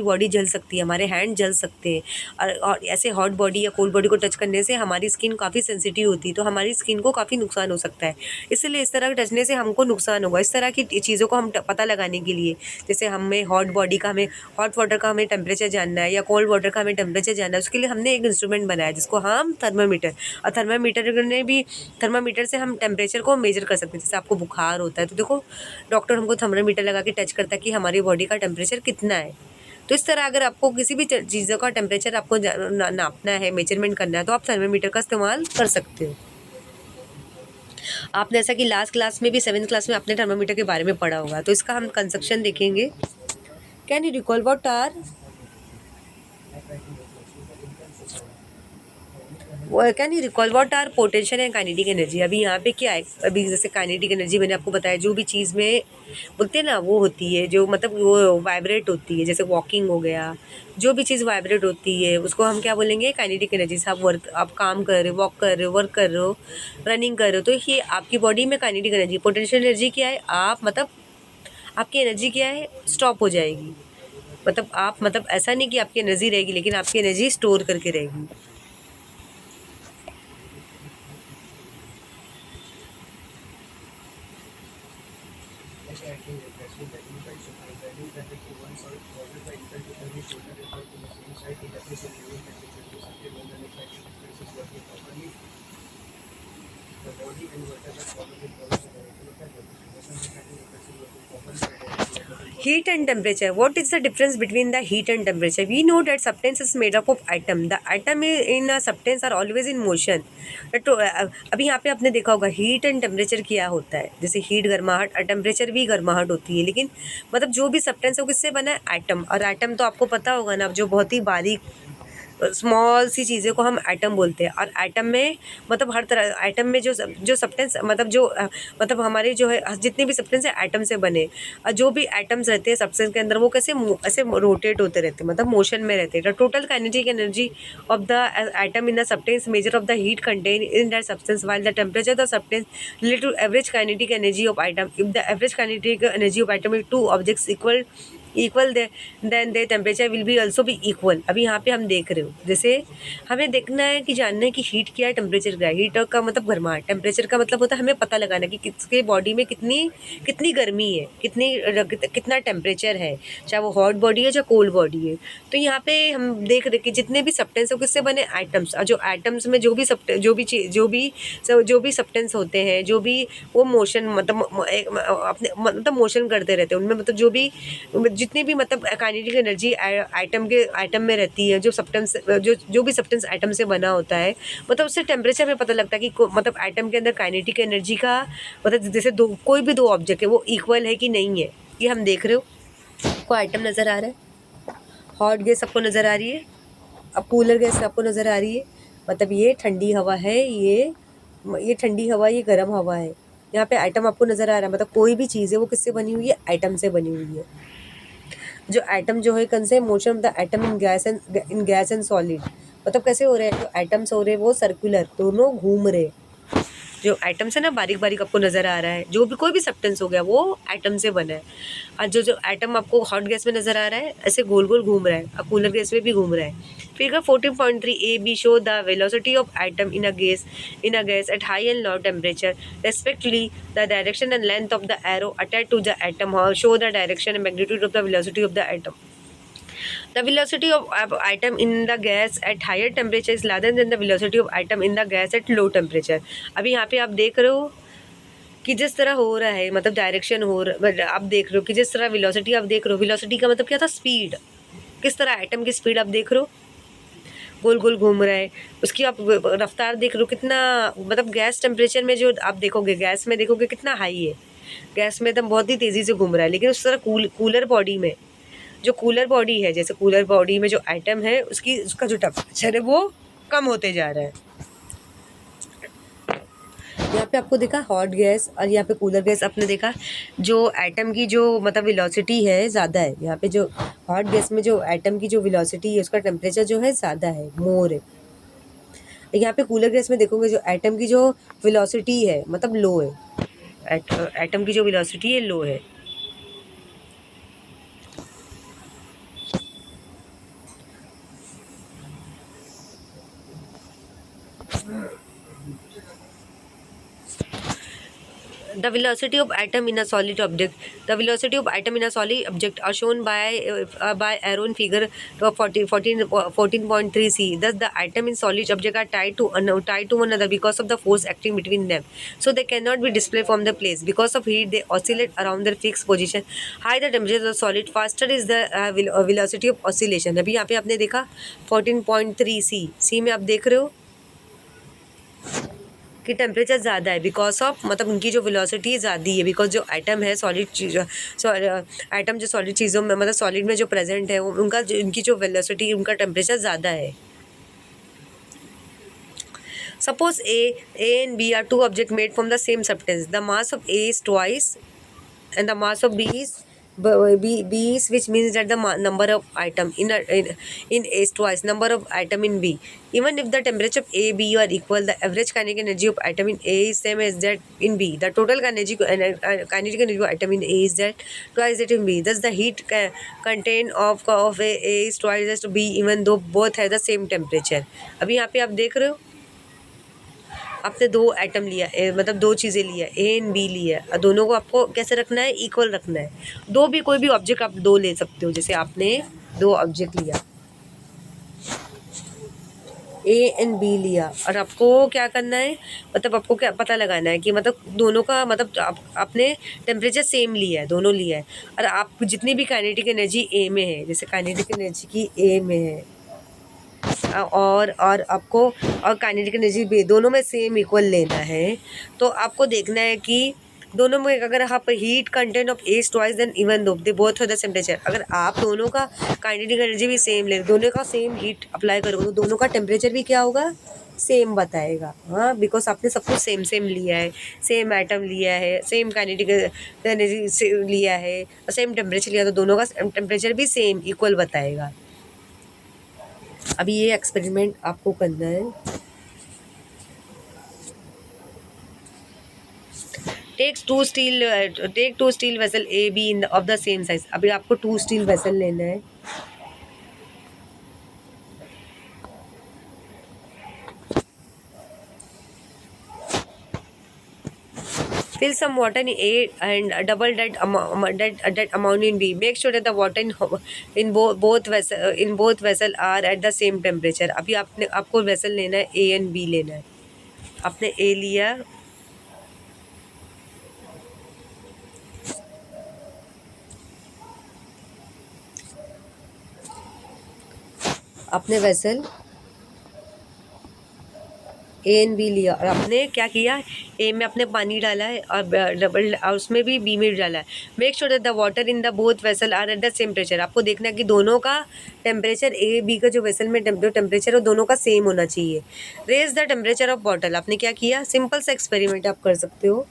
बॉडी जल सकती है, हमारे हैंड जल सकते हैं। और ऐसे हॉट बॉडी या कोल्ड बॉडी को टच करने से हमारी स्किन काफ़ी सेंसिटिव होती है, तो हमारी स्किन को काफ़ी नुकसान हो सकता है। इसलिए इस तरह के टचने से हमको नुकसान होगा। इस तरह की चीज़ों को हम पता लगाने के लिए, जैसे हमें हॉट वाटर का हमें टेम्परेचर जानना है या कोल्ड वाटर का हमें टेम्परेचर जानना है, उसके लिए हमने एक इंस्ट्रूमेंट बनाया जिसको हम थर्मामीटर, और थर्मामीटर से हम टेम्परेचर को मेजर कर सकते हैं। जैसे आपको बुखार होता है तो देखो डॉक्टर हमको थर्मामीटर लगा के टच करता है कि हमारी बॉडी का टेम्परेचर कितना है। तो इस तरह अगर आपको किसी भी चीज़ों का टेम्परेचर आपको नापना है, मेजरमेंट करना है, तो आप थर्मामीटर का इस्तेमाल कर सकते हो। आपने ऐसा कि लास्ट क्लास में भी 7th क्लास में आपने थर्मामीटर के बारे में पढ़ा होगा, तो इसका हम कंसेप्शन देखेंगे। Can you recall what are potential and kinetic energy? अभी यहाँ पे क्या है, अभी जैसे काइनेटिक एनर्जी मैंने आपको बताया, जो भी चीज़ में बोलते हैं ना वो होती है, जो मतलब वो वाइब्रेट होती है, जैसे वॉकिंग हो गया, जो भी चीज़ वाइब्रेट होती है उसको हम क्या बोलेंगे, काइनेटिक एनर्जी। से आप काम कर रहे हो, वॉक कर रहे हो, वर्क कर रहे हो, रनिंग कर रहे हो, तो ये आपकी बॉडी में काइनेटिक एनर्जी। पोटेंशियल एनर्जी क्या है, आपकी एनर्जी क्या है, स्टॉप हो जाएगी। मतलब ऐसा नहीं कि आपकी एनर्जी रहेगी, लेकिन आपकी एनर्जी स्टोर करके रहेगी। Heat and temperature. What is the difference between the heat and temperature? We know that substance is made up of atom. The atom in a substance are always in motion. तो अभी यहाँ पे आपने देखा होगा heat and temperature क्या होता है। जैसे हीट गर्माहट और टेम्परेचर भी गर्माहट होती है, लेकिन मतलब जो भी सब्सटेंस है वो किससे बना है, एटम। और एटम तो आपको पता होगा ना, जो बहुत ही बारीक स्मॉल सी चीज़ें को हम एटम बोलते हैं। और एटम में मतलब हर तरह, एटम में जो सब्सटेंस मतलब हमारे जो है जितने भी सब्सटेंस है एटम से बने। और जो भी एटम्स रहते हैं सब्सटेंस के अंदर वो कैसे ऐसे रोटेट होते रहते हैं, मतलब मोशन में रहते हैं। The total kinetic energy of the atom in the substance measure of the heat contain in that substance while the temperature the substance related to average kinetic energy of atom. If the average kinetic energy of atom is 2 objects equal then they temperature will be also be equal. अभी यहाँ पे हम देख रहे हो, जैसे हमें देखना है कि जानना है कि हीट क्या है, टेम्परेचर क्या है। हीट का मतलब गर्माहट, टेम्परेचर का मतलब होता है हमें पता लगाना कि किसके बॉडी में कितनी गर्मी है, कितना टेम्परेचर है, चाहे वो हॉट बॉडी है चाहे कोल्ड बॉडी है। तो यहाँ पे हम देख रहे कि जितने भी सब्सटेंस है किससे बने, एटम्स। और जो एटम्स में जो भी सब्सटेंस होते हैं, जो भी वो मोशन मतलब मोशन करते रहते हैं, उनमें मतलब जितनी भी मतलब काइनेटिक एनर्जी एटम में रहती है, जो भी सब्सटेंस एटम से बना होता है, मतलब उससे टेम्परेचर में पता लगता है कि मतलब एटम के अंदर काइनेटिक एनर्जी का मतलब जैसे कोई भी दो ऑब्जेक्ट है वो इक्वल है कि नहीं है। ये हम देख रहे हो, आपको एटम नज़र आ रहा है, हॉट गैस आपको नज़र आ रही है, अब कूलर गैस आपको नज़र आ रही है। मतलब ये ठंडी हवा है, ये ठंडी हवा, ये गर्म हवा है। यहाँ पे एटम आपको नज़र आ रहा है, मतलब कोई भी चीज़ है वो किससे बनी हुई है, एटम से बनी हुई है। जो एटम जो है कौन से motion of the atom in gas and solid, मतलब कैसे हो रहे हैं, जो एटम्स हो रहे हैं वो सर्कुलर, दोनों घूम रहे। जो एटम्स है ना बारीक बारीक आपको नज़र आ रहा है, जो भी कोई भी सब्सटेंस हो गया वो एटम से बना है। और जो एटम आपको हॉट गैस में नज़र आ रहा है ऐसे गोल गोल घूम रहा है, और कूलर गैस में भी घूम रहा है। Figure 14.3 A B show the velocity of atom in a gas at high and low temperature respectively the direction and length of the arrow attached to the atom show the direction and magnitude of the velocity of the atom. The velocity of atom in the gas at higher temperature is larger than the velocity of atom in the gas at low temperature। अभी यहाँ पे आप देख रहे हो कि जिस तरह हो रहा है, मतलब डायरेक्शन आप देख रहे हो कि जिस तरह वेलोसिटी आप देख रहे हो, वेलोसिटी का मतलब क्या था, स्पीड। किस तरह एटम की स्पीड आप देख रहे हो, गोल गोल घूम रहा है। उसकी आप रफ्तार देख रहे हो कितना, मतलब गैस टेम्परेचर में जो आप देखोगे, गैस में देखोगे कितना हाई है, गैस में एकदम बहुत ही तेज़ी से घूम रहा है। लेकिन उस तरह कूलर बॉडी में, जो कूलर बॉडी है, जैसे कूलर बॉडी में जो एटम है उसका जो टेम्परेचर है वो कम होते जा रहा है। यहाँ पे आपको देखा हॉट गैस और यहाँ पे कूलर गैस, आपने देखा जो एटम की जो मतलब वेलोसिटी है ज़्यादा है। यहाँ पे जो हॉट गैस में जो एटम की जो वेलोसिटी है उसका टेम्परेचर जो है ज़्यादा है, मोर है। यहाँ पे कूलर गैस में देखोगे जो एटम की जो वेलोसिटी है मतलब लो है, एटम की जो वेलोसिटी है लो है। The velocity of atom in a solid object. The velocity of atom in a solid object are shown by arrow in figure 14.3 c. Thus, the atom in solid object are tied to one another because of the force acting between them. So they cannot be displaced from the place. Because of heat, they oscillate around their fixed position. Higher the temperature of the solid, faster is the velocity of oscillation. अभी यहाँ पे आपने देखा 14.3 c में आप देख रहे हो कि टेम्परेचर ज़्यादा है बिकॉज ऑफ मतलब उनकी जो वेलोसिटी ज़्यादा है बिकॉज जो एटम है सॉलिड चीज़ एटम जो सॉलिड चीज़ों में मतलब सॉलिड में जो प्रेजेंट है उनका उनकी जो वेलोसिटी उनका टेम्परेचर ज़्यादा है. Suppose A and B are two objects made from the same substance. The mass of A is twice and the mass of B is, which means that the number of atom in A is twice number of atom in B. Even if the temperature of A, B are equal, the average kinetic energy of atom in A is same as that in B. The total kinetic energy of atom in A is that twice that in B. Thus, the heat contained of A is twice as to B, even though both have the same temperature. अभी यहाँ पे आप देख रहे हो आपने दो item लिया मतलब दो चीज़ें लिया ए एंड बी लिया और दोनों को आपको कैसे रखना है इक्वल रखना है. दो भी कोई भी ऑब्जेक्ट आप दो ले सकते हो. जैसे आपने दो ऑब्जेक्ट लिया ए एंड बी लिया और आपको क्या करना है मतलब आपको क्या पता लगाना है कि मतलब दोनों का मतलब आपने टेम्परेचर सेम लिया है दोनों लिया है और आप जितनी भी काइनेटिक एनर्जी ए में है जैसे काइनेटिक एनर्जी की ए में है और आपको और काइनेटिक एनर्जी भी दोनों में सेम इक्वल लेना है. तो आपको देखना है कि दोनों में अगर आप heat content of A twice then even though they both the temperature अगर आप दोनों का काइनेटिक एनर्जी भी सेम ले दोनों का सेम हीट अप्लाई करोगे तो दोनों का टेम्परेचर भी क्या होगा सेम बताएगा. हाँ बिकॉज आपने सब कुछ सेम सेम लिया है सेम आइटम लिया है सेम काइनेटिक एनर्जी लिया है सेम टेम्परेचर लिया तो दोनों का टेम्परेचर भी सेम इक्वल बताएगा. अभी ये एक्सपेरिमेंट आपको करना है. Take two steel vessel A B in of the same size. अभी आपको टू स्टील वेसल लेना है. Fill some water in A and double that amount in B. Make sure that the water in both vessel are at the same temperature. अभी आपको vessel लेना है A and B लेना है. आपने A लिया आपने वेसल ए एंड बी लिया और आपने क्या किया ए में आपने पानी डाला है और उसमें भी बी में डाला है. Make sure that the water in the both vessel are at the same temperature. आपको देखना है कि दोनों का टेम्परेचर ए बी का जो वेसल में टेम्परेचर है दोनों का सेम होना चाहिए. Raise the temperature of bottle. आपने क्या किया सिंपल सा एक्सपेरिमेंट आप कर सकते हो.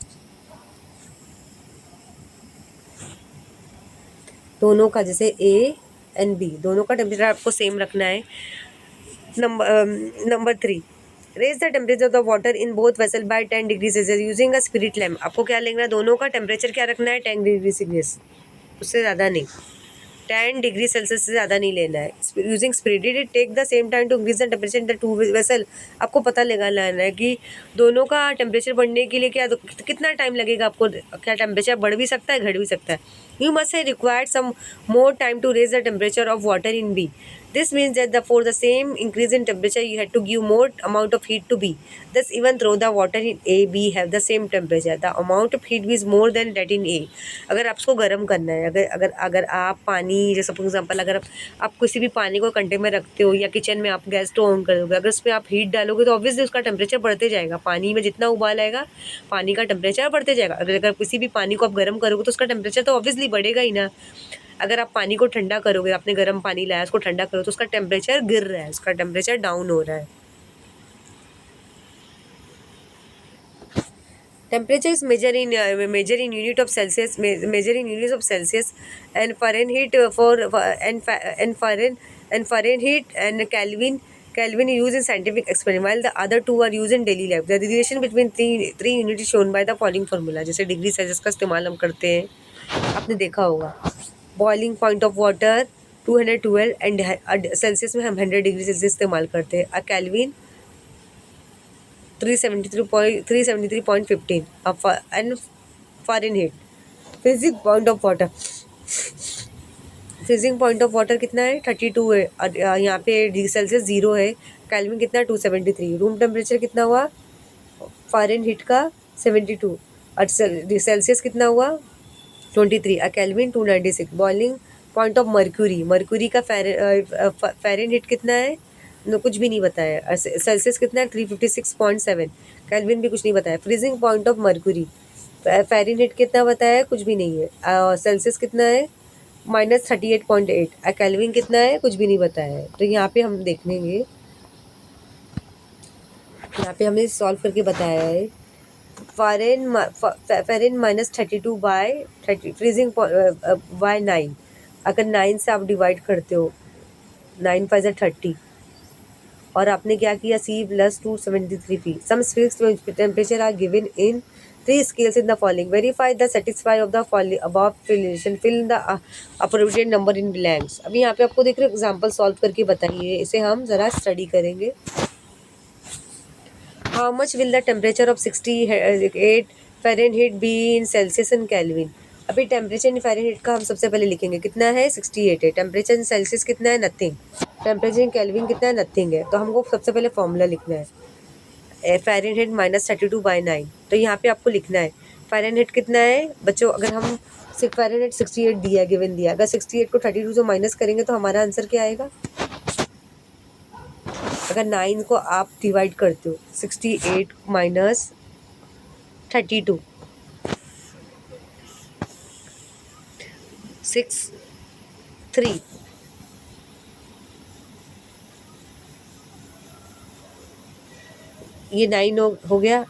दोनों का जैसे ए एंड बी दोनों का टेम्परेचर आपको सेम रखना है. Number 3 raise the temperature of the water in both vessel by 10 degree Celsius using a spirit lamp. आपको क्या लेना है दोनों का टेम्परेचर क्या रखना है 10 डिग्री सेल्सियस उससे ज़्यादा नहीं 10 डिग्री सेल्सियस से ज़्यादा नहीं लेना है. Using spirit it take the same time to increase the temperature in the two vessel. आपको पता लगाना है कि दोनों का टेम्परेचर बढ़ने के लिए क्या कितना टाइम लगेगा आपको क्या टेम्परेचर बढ़ भी सकता है घट भी सकता है. यू मस्ट है required some more time to raise the temperature of water in B. This means that for the same increase in temperature, you had to give more amount of heat to B. Thus, even though the water in A, B have the same temperature, the amount of heat is more than that in A. अगर आपको गर्म करना है अगर आप पानी जैसे for example अगर आप किसी भी पानी को कंटेनर में रखते हो या किचन में आप गैस स्टोव ऑन करोगे अगर उसमें आप हीट डालोगे तो ऑब्वियसली उसका टेम्परेचर बढ़ते जाएगा. पानी में जितना उबाल आएगा पानी का टेम्परेचर बढ़ते जाएगा. अगर किसी भी पानी को आप गर्म करोगे तो उसका टेम्परेचर तो ऑब्वियसली बढ़ेगा ही ना. अगर आप पानी को ठंडा करोगे आपने गर्म पानी लाया उसको ठंडा करो तो उसका टेम्परेचर गिर रहा है उसका टेम्परेचर डाउन हो रहा है. Temperature is measure in unit of Celsius and Fahrenheit and Kelvin used in scientific experiment while the other two are used in daily life. The relation between three units is shown by the following formula. जैसे degree Celsius का इस्तेमाल हम करते हैं आपने देखा होगा. Boiling point of water 212 and Celsius में हम 100 डिग्री सेल्सियस इस्तेमाल करते हैं. Kelvin 373.15 and Fahrenheit. Freezing point of water, freezing point of water कितना है 32 है, और यहाँ पे डिग्री सेल्सियस 0 है। केल्विन कितना 273। रूम टेम्परेचर कितना हुआ फ़ारेनहीट का 72, और सेल्सियस कितना हुआ 23, kelvin 296। Boiling point of mercury, mercury का फ़ारेनहीट कितना है कुछ भी नहीं बताया। सेल्सियस कितना है 356.7, केल्विन भी कुछ नहीं बताया। Freezing point of mercury Fahrenheit कितना बताया है कुछ भी नहीं है। सेल्सियस कितना है -38.8, केल्विन कितना है कुछ भी नहीं बताया है। तो यहाँ पे हम देखेंगे, यहाँ पे हमने सॉल्व करके बताया है फ़ारेन -32/30 फ्रीजिंग बाय 9। अगर 9 से आप डिवाइड करते हो 9 5 30, और आपने क्या किया C + 273 फी। Some fixed temperature are given in 3 scales in the following. Verify the satisfy of the above relation, fill the appropriate number in blanks. अभी यहाँ पे आपको देख रहे हो एग्जाम्पल सॉल्व करके बताइए, इसे हम ज़रा स्टडी करेंगे। How much will the temperature of 68 Fahrenheit be in Celsius and kelvin. अभी टेम्परेचर इन फ़ारेनहीट का हम सबसे पहले लिखेंगे, कितना है 68 है। टेम्परेचर इन सेल्सियस कितना है नथिंग। टेम्परेचर इन केल्विन कितना है नथिंग है। तो हमको सबसे पहले फॉर्मूला लिखना है फ़ारेनहीट -32/9। तो यहाँ पे आपको लिखना है फ़ारेनहीट कितना है बच्चों। अगर हम फ़ारेनहीट 68 दिया गिवन दिया, अगर 68 को 32 से माइनस करेंगे तो हमारा आंसर क्या आएगा। अगर 9 को आप डिवाइड करते हो 68 - 32 6 3, ये 9 हो गया,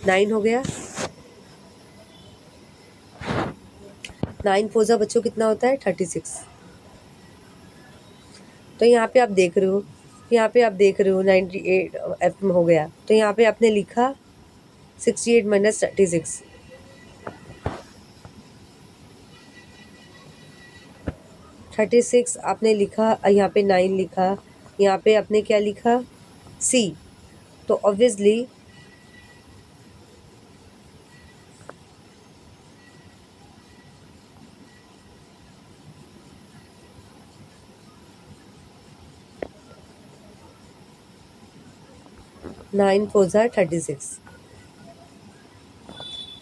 9 हो गया। 9 फोजा बच्चों कितना होता है 36। तो यहाँ पे आप देख रहे हो, यहाँ पे आप देख रहे हो 98 एफ हो गया। तो यहाँ पे आपने लिखा 68 - 36, 36 आपने लिखा, यहाँ पे 9 लिखा, यहाँ पे आपने क्या लिखा C। तो ऑब्वियसली 9 4 36,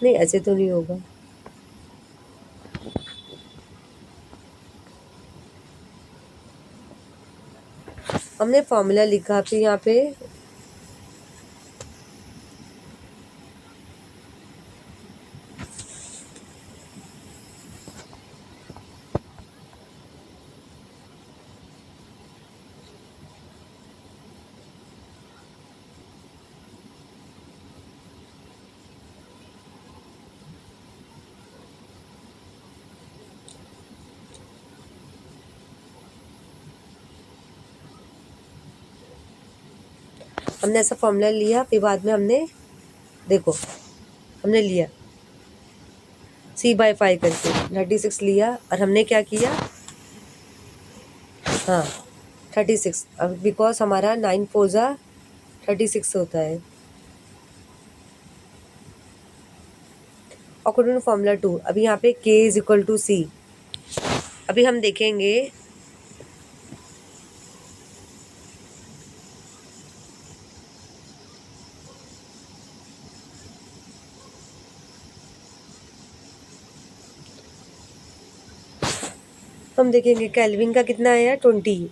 नहीं ऐसे तो नहीं होगा। हमने फॉर्मूला लिखा, फिर यहाँ पे हमने ऐसा फॉर्मूला लिया, फिर बाद में हमने देखो हमने लिया C/5 करके 36 लिया, और हमने क्या किया हाँ 36। अब बिकॉज हमारा 9 4 36 होता है। अकॉर्डिंग टू फॉर्मूला 2, अभी यहाँ पे K = C। अभी हम देखेंगे केल्विन का कितना आया 20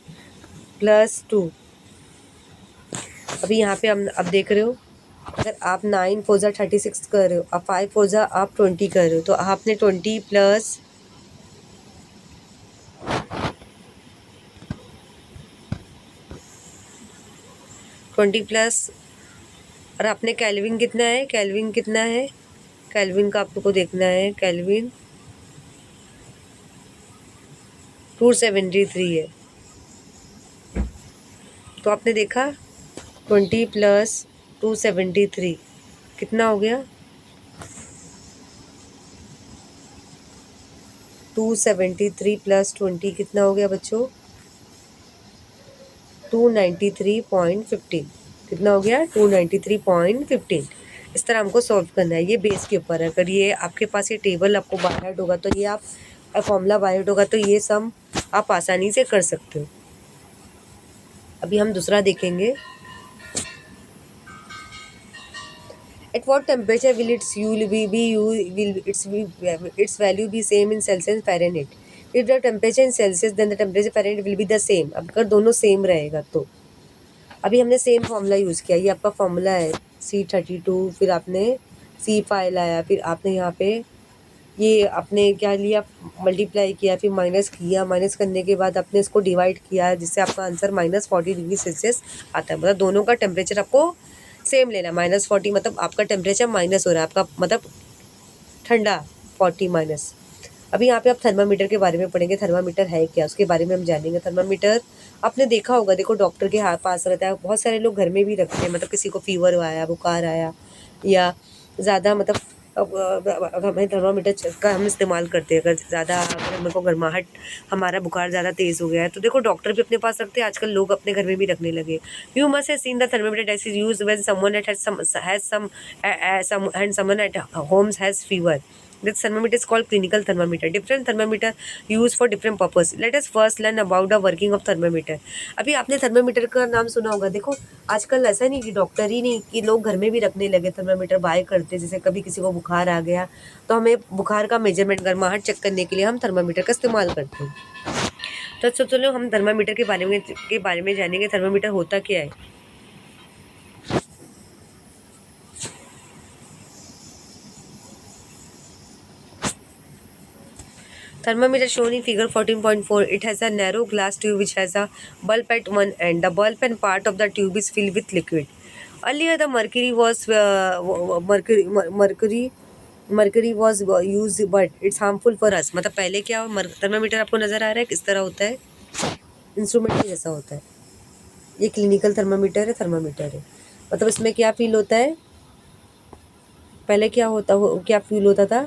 + 2। अभी यहाँ पे हम अब देख रहे हो, अगर आप 9 4 36 कर रहे हो, अब 5 4 आप 20 कर रहे हो, तो आपने 20 + 20 प्लस, और आपने केल्विन कितना है, केल्विन कितना है, केल्विन का आपको देखना है, केल्विन 273 है। तो आपने देखा 20 + 273 कितना हो गया 273 + 20 कितना हो गया बच्चों 293.15 कितना हो गया 293.15। इस तरह हमको सॉल्व करना है। ये बेस के ऊपर है। अगर ये आपके पास ये टेबल आपको बाय हार्ट होगा तो ये आप फॉर्मूला बाय हार्ट होगा तो ये सम आप आसानी से कर सकते हो। अभी हम दूसरा देखेंगे। At what temperature will its value be same in Celsius and Fahrenheit? If the temperature in Celsius then the temperature Fahrenheit will be the same। अब अगर दोनों सेम रहेगा तो अभी हमने सेम फॉर्मूला यूज़ किया। ये आपका फॉर्मूला है C32, फिर आपने C5 लाया, फिर आपने यहाँ पे ये आपने क्या लिया, मल्टीप्लाई किया, फिर माइनस किया, माइनस करने के बाद आपने इसको डिवाइड किया जिससे आपका आंसर -40 डिग्री सेल्सियस आता है। मतलब दोनों का टेम्परेचर आपको सेम लेना। -40 मतलब आपका टेम्परेचर माइनस हो रहा है, आपका मतलब ठंडा 40 माइनस। अभी यहाँ पे आप थर्मामीटर के बारे में पढ़ेंगे। थर्मामीटर है क्या उसके बारे में हम जानेंगे। थर्मामीटर आपने देखा होगा, देखो डॉक्टर के हाथ पास रहता है, बहुत सारे लोग घर में भी रखते हैं। मतलब किसी को फीवर आया, बुखार आया या ज़्यादा मतलब हमें थर्मामीटर का हम इस्तेमाल करते हैं। अगर ज़्यादा अगर मेरे को गर्माहट, हमारा बुखार ज़्यादा तेज़ हो गया है तो देखो डॉक्टर भी अपने पास रखते हैं। आजकल लोग अपने घर में भी रखने लगे। You must have seen the thermometer that is used when someone eight Holmes has fever. This thermometer is called clinical thermometer. Different thermometer used for different purpose. Let us first learn about the working of thermometer. अभी आपने thermometer का नाम सुना होगा। देखो आजकल ऐसा नहीं कि डॉक्टर ही नहीं, कि लोग घर में भी रखने लगे थर्मामीटर बाय करते। जैसे कभी किसी को बुखार आ गया तो हमें बुखार का मेजरमेंट, गर्माहट चेक करने के लिए हम थर्मामीटर का इस्तेमाल करते हैं। तो चलो हम थर्मामीटर के बारे में जानेंगे। थर्मामीटर होता क्या है। Thermometer shown in figure 14.4. It has a narrow glass tube which has a bulb at one end. The bulb and part of the tube is filled with liquid. Earlier, the mercury was used, but it's harmful for us. मतलब पहले क्या thermometer आपको नजर आ रहा है किस तरह होता है, इंस्ट्रूमेंट के जैसा होता है। ये क्लिनिकल थर्मामीटर है, थर्मामीटर है। मतलब इसमें क्या फील होता है, पहले क्या फील होता था,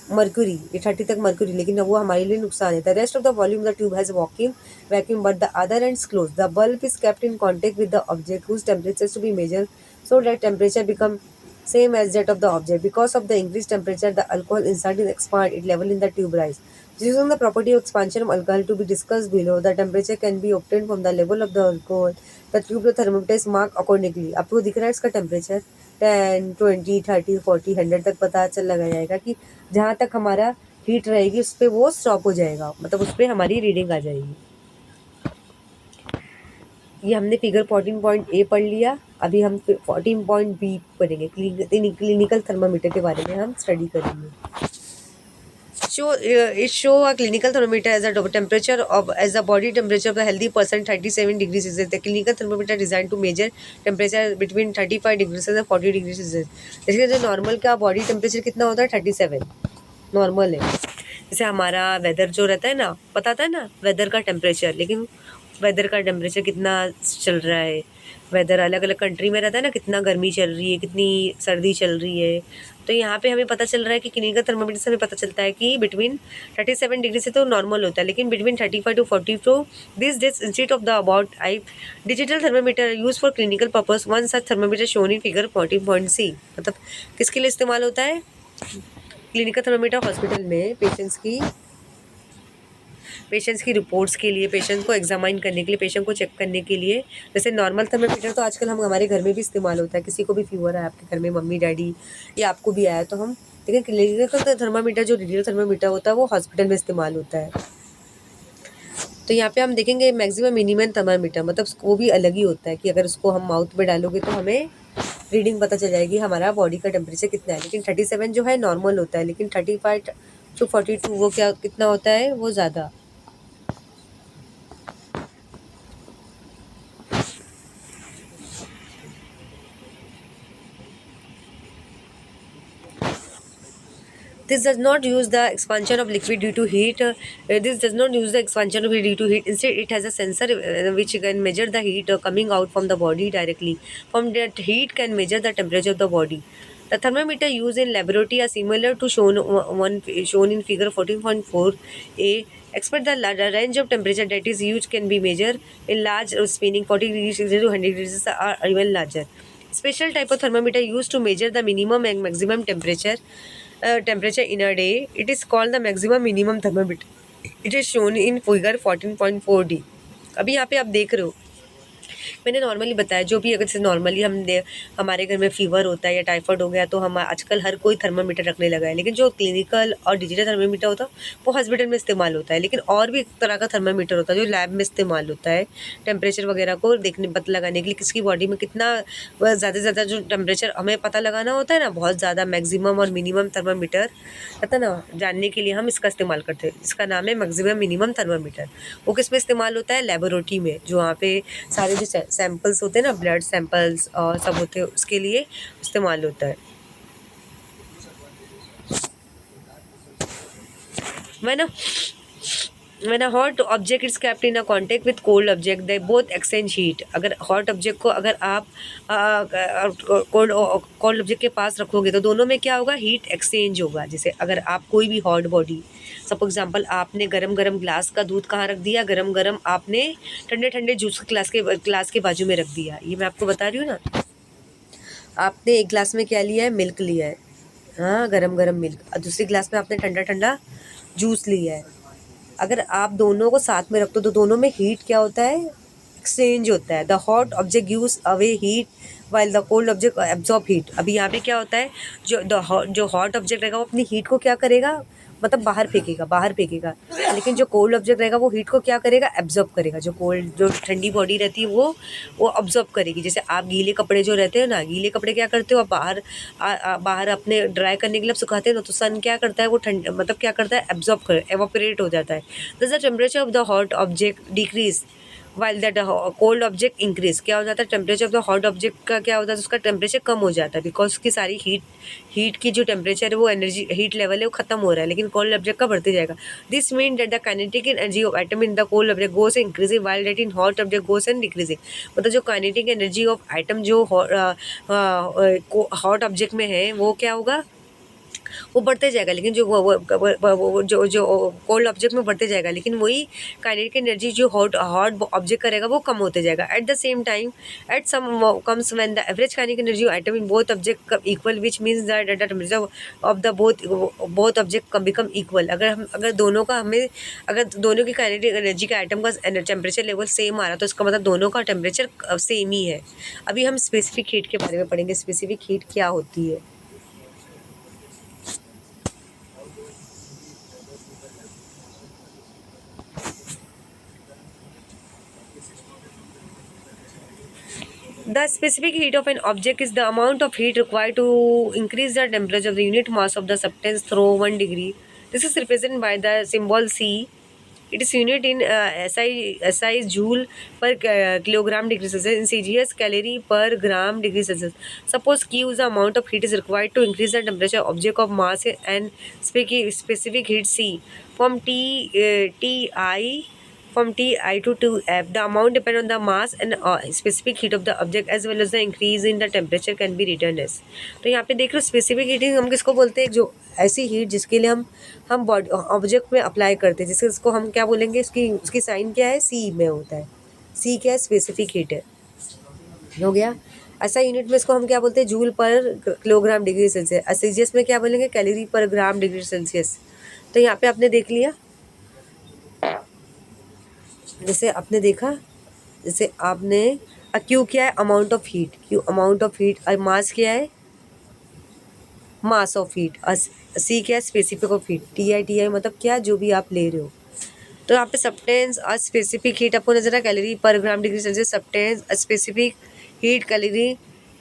मर्क्यूरी, ये 30 तक मर्क्यूरी, लेकिन अब वो हमारे लिए नुकसान है। The rest of the volume the tube has vacuum but the other end close. The bulb is kept in contact with the object whose temperature to be measure so that temperature become same as that of the object. Because of the increased temperature, the alcohol inside is expand, its level in the tube rise. Using the property of expansion of alcohol to be discussed below, the temperature can be obtained from the level of the alcohol. The tube of thermometer is marked accordingly. आपको दिख रहा है इसका temperature 10, 20, 30, 40, 100 तक पता चल लगा जाएगा कि जहाँ तक हमारा हीट रहेगी उस पर वो स्टॉप हो जाएगा, मतलब उस पर हमारी रीडिंग आ जाएगी। ये हमने फिगर 14.A पढ़ लिया। अभी हम 14.B पढ़ेंगे। क्लिनिकल थर्मामीटर के बारे में हम स्टडी करेंगे। Show a clinical thermometer as a temperature of as the body temperature of a healthy person 37 degrees Celsius. The clinical thermometer designed to measure temperature between 35 degrees Celsius and 40 degrees Celsius. जैसे जो normal का body temperature कितना होता है 37 normal है। जैसे हमारा weather जो रहता है ना, बताता है ना वेदर का टेम्परेचर, लेकिन वेदर का टेम्परेचर कितना चल रहा है, वेदर अलग अलग कंट्री में रहता है ना, कितना गर्मी चल रही है, कितनी सर्दी चल रही है। तो यहाँ पे हमें पता चल रहा है कि क्लिनिकल थर्मामीटर से हमें पता चलता है कि बिटवीन 37 डिग्री से तो नॉर्मल होता है, लेकिन between 35 to 42 this days instead of the about I digital thermometer use for clinical purpose. One such thermometer shown in figure 14.C। मतलब किसके लिए इस्तेमाल होता है, क्लिनिकल थर्मामीटर हॉस्पिटल में पेशेंट्स की रिपोर्ट्स के लिए, पेशेंट को एग्जामाइन करने के लिए, पेशेंट को चेक करने के लिए। जैसे नॉर्मल थर्मामीटर तो आजकल हम हमारे घर में भी इस्तेमाल होता है। किसी को भी फीवर आया आपके घर में, मम्मी डैडी या आपको भी आया तो हम, लेकिन क्लिनिकल थर्मामीटर जो रियल थर्मामीटर होता है वो हॉस्पिटल में इस्तेमाल होता है। तो यहाँ पे हम देखेंगे मैक्सिमम मिनिमम थर्मामीटर, मतलब वो भी अलग ही होता है कि अगर उसको हम माउथ में डालोगे तो हमें रीडिंग पता चल जाएगी हमारा बॉडी का टेम्परेचर कितना है। लेकिन 37 जो है नॉर्मल होता है, लेकिन 35 to 42 वो क्या कितना होता है, वो ज़्यादा। This does not use the expansion of liquid due to heat. This does not use the expansion of heat due to heat. Instead, it has a sensor which can measure the heat coming out from the body directly. From that heat can measure the temperature of the body. The thermometer used in laboratory are similar to shown in figure 14.4a. Expect the range of temperature that is used can be measured in large spinning 40 degrees Celsius to 100 degrees Celsius or even larger. Special type of thermometer used to measure the minimum and maximum temperature in a day. It is called the maximum minimum thermometer. It is shown in figure 14.4d. अभी यहाँ पे आप देख रहे हो, मैंने normally बताया जो भी अगर जैसे नॉर्मली हमारे घर में फीवर होता है या टाइफाइड हो गया तो हम आजकल हर कोई थर्मामीटर रखने लगा है, लेकिन जो क्लिनिकल और डिजिटल थर्मामीटर होता है वो हॉस्पिटल में इस्तेमाल होता है। लेकिन और भी एक तरह का थर्मामीटर होता है जो लैब में इस्तेमाल होता है टेम्परेचर वगैरह को देखने पता लगाने के लिए किसकी बॉडी में कितना ज़्यादा से ज़्यादा जो टेम्परेचर हमें पता लगाना होता है ना, बहुत ज़्यादा मैक्सिमम और मिनिमम थर्मामीटर रहता है ना, जानने के लिए हम इसका इस्तेमाल करते हैं। इसका नाम है मैक्सिमम मिनिमम थर्मामीटर। वो किस में इस्तेमाल होता है? लेबोरेटरी में, जो वहाँ पे सारे जो सैंपल्स होते हैं ना, ब्लड सैंपल्स और सब होते हैं, उसके लिए इस्तेमाल होता है। When a hot object is kept in a contact with cold object, they both exchange heat. अगर hot object को अगर आप cold object के पास रखोगे तो दोनों में क्या होगा? हीट एक्सचेंज होगा। जैसे अगर आप कोई भी हॉट बॉडी, सपोज एग्जाम्पल आपने गरम गरम ग्लास का दूध कहाँ रख दिया, गरम गरम आपने ठंडे ठंडे जूस ग्लास के बाजू में रख दिया। ये मैं आपको बता रही हूँ ना, आपने एक ग्लास में क्या लिया है? मिल्क लिया है, हाँ, गरम गरम मिल्क, और दूसरी ग्लास में आपने ठंडा ठंडा जूस लिया है। अगर आप दोनों को साथ में रख दो तो दोनों में हीट क्या होता है? एक्सचेंज होता है। The hot object gives away heat while the cold object absorb heat. अभी यहाँ पे क्या होता है, जो हॉट ऑब्जेक्ट रहेगा वो अपनी हीट को क्या करेगा? मतलब बाहर फेंकेगा। लेकिन जो कोल्ड ऑब्जेक्ट रहेगा वो हीट को क्या करेगा? एब्जॉर्ब करेगा। जो ठंडी बॉडी रहती है वो ऑब्जॉर्ब करेगी। जैसे आप गीले कपड़े जो रहते हो ना, गीले कपड़े क्या करते हो आप बाहर अपने ड्राई करने के लिए सुखाते हो ना, तो सन क्या करता है, वो ठंड मतलब क्या करता है? एब्जॉर्ब कर एवापोरेट हो जाता है। This the temperature of the hot object decrease while that cold object increase. क्या हो जाता है? Temperature of the hot object का क्या होता है? उसका टेम्परेचर कम हो जाता है, बिकॉज उसकी सारी हीट की जो टेम्परेचर है, वो एनर्जी हीट लेवल है, वो खत्म हो रहा है, लेकिन कोल्ड ऑब्जेक्ट का बढ़ते जाएगा। This mean that the kinetic energy of atom in the cold object goes increasing while that in hot object goes and decreasing. मतलब जो काइनेटिक एनर्जी ऑफ एटम जो हॉट ऑब्जेक्ट में है वो क्या होगा? वो बढ़ते जाएगा, लेकिन जो कोल्ड ऑब्जेक्ट में बढ़ते जाएगा, लेकिन वही काइनेटिक एनर्जी जो हॉट ऑब्जेक्ट करेगा वो कम होते जाएगा। At the same time at some comes when the average kinetic energy of atom in both object equal, which means that the temperature of the both object come become equal. अगर दोनों की kinetic energy का atom का temperature level same आ रहा तो इसका मतलब दोनों का टेम्परेचर सेम ही है। अभी हम स्पेसिफिक हीट के बारे में पढ़ेंगे। स्पेसिफिक हीट क्या होती है? The specific heat of an object is the amount of heat required to increase the temperature of the unit mass of the substance through 1 degree. This is represented by the symbol C. It is unit in SI is joule per kilogram degree Celsius, in CGS calorie per gram degree Celsius. Suppose Q is the amount of heat is required to increase the temperature of object of mass and specific heat C from Ti to 2F. The amount depends on the mass and specific heat of the object as well as the increase in the temperature can be written as. तो यहाँ पे देख लो specific heating हम किसको बोलते हैं? जो ऐसी हीट जिसके लिए हम बॉडी ऑब्जेक्ट में अप्लाई करते हैं, जिसको इसको हम क्या बोलेंगे? उसकी साइन क्या है? सी में होता है। सी क्या है? स्पेसिफिक हीट है। हो गया। ऐसा यूनिट में इसको हम क्या बोलते हैं? जूल पर किलोग्राम डिग्री सेल्सियस। सीजीएस में क्या बोलेंगे? कैलोरी पर ग्राम डिग्री सेल्सियस। तो यहाँ पे आपने देख लिया, जैसे आपने देखा, जैसे आपने क्यू क्या है? Amount of heat, Q amount of heat, और मास क्या है? Mass of heat. सी क्या है? Specific of heat. T I मतलब क्या? जो भी आप ले रहे हो। तो यहाँ पे सब्सटेंस और स्पेसिफिक हीट आपको नजर आ, कैलोरी पर gram degree Celsius, substance specific heat calorie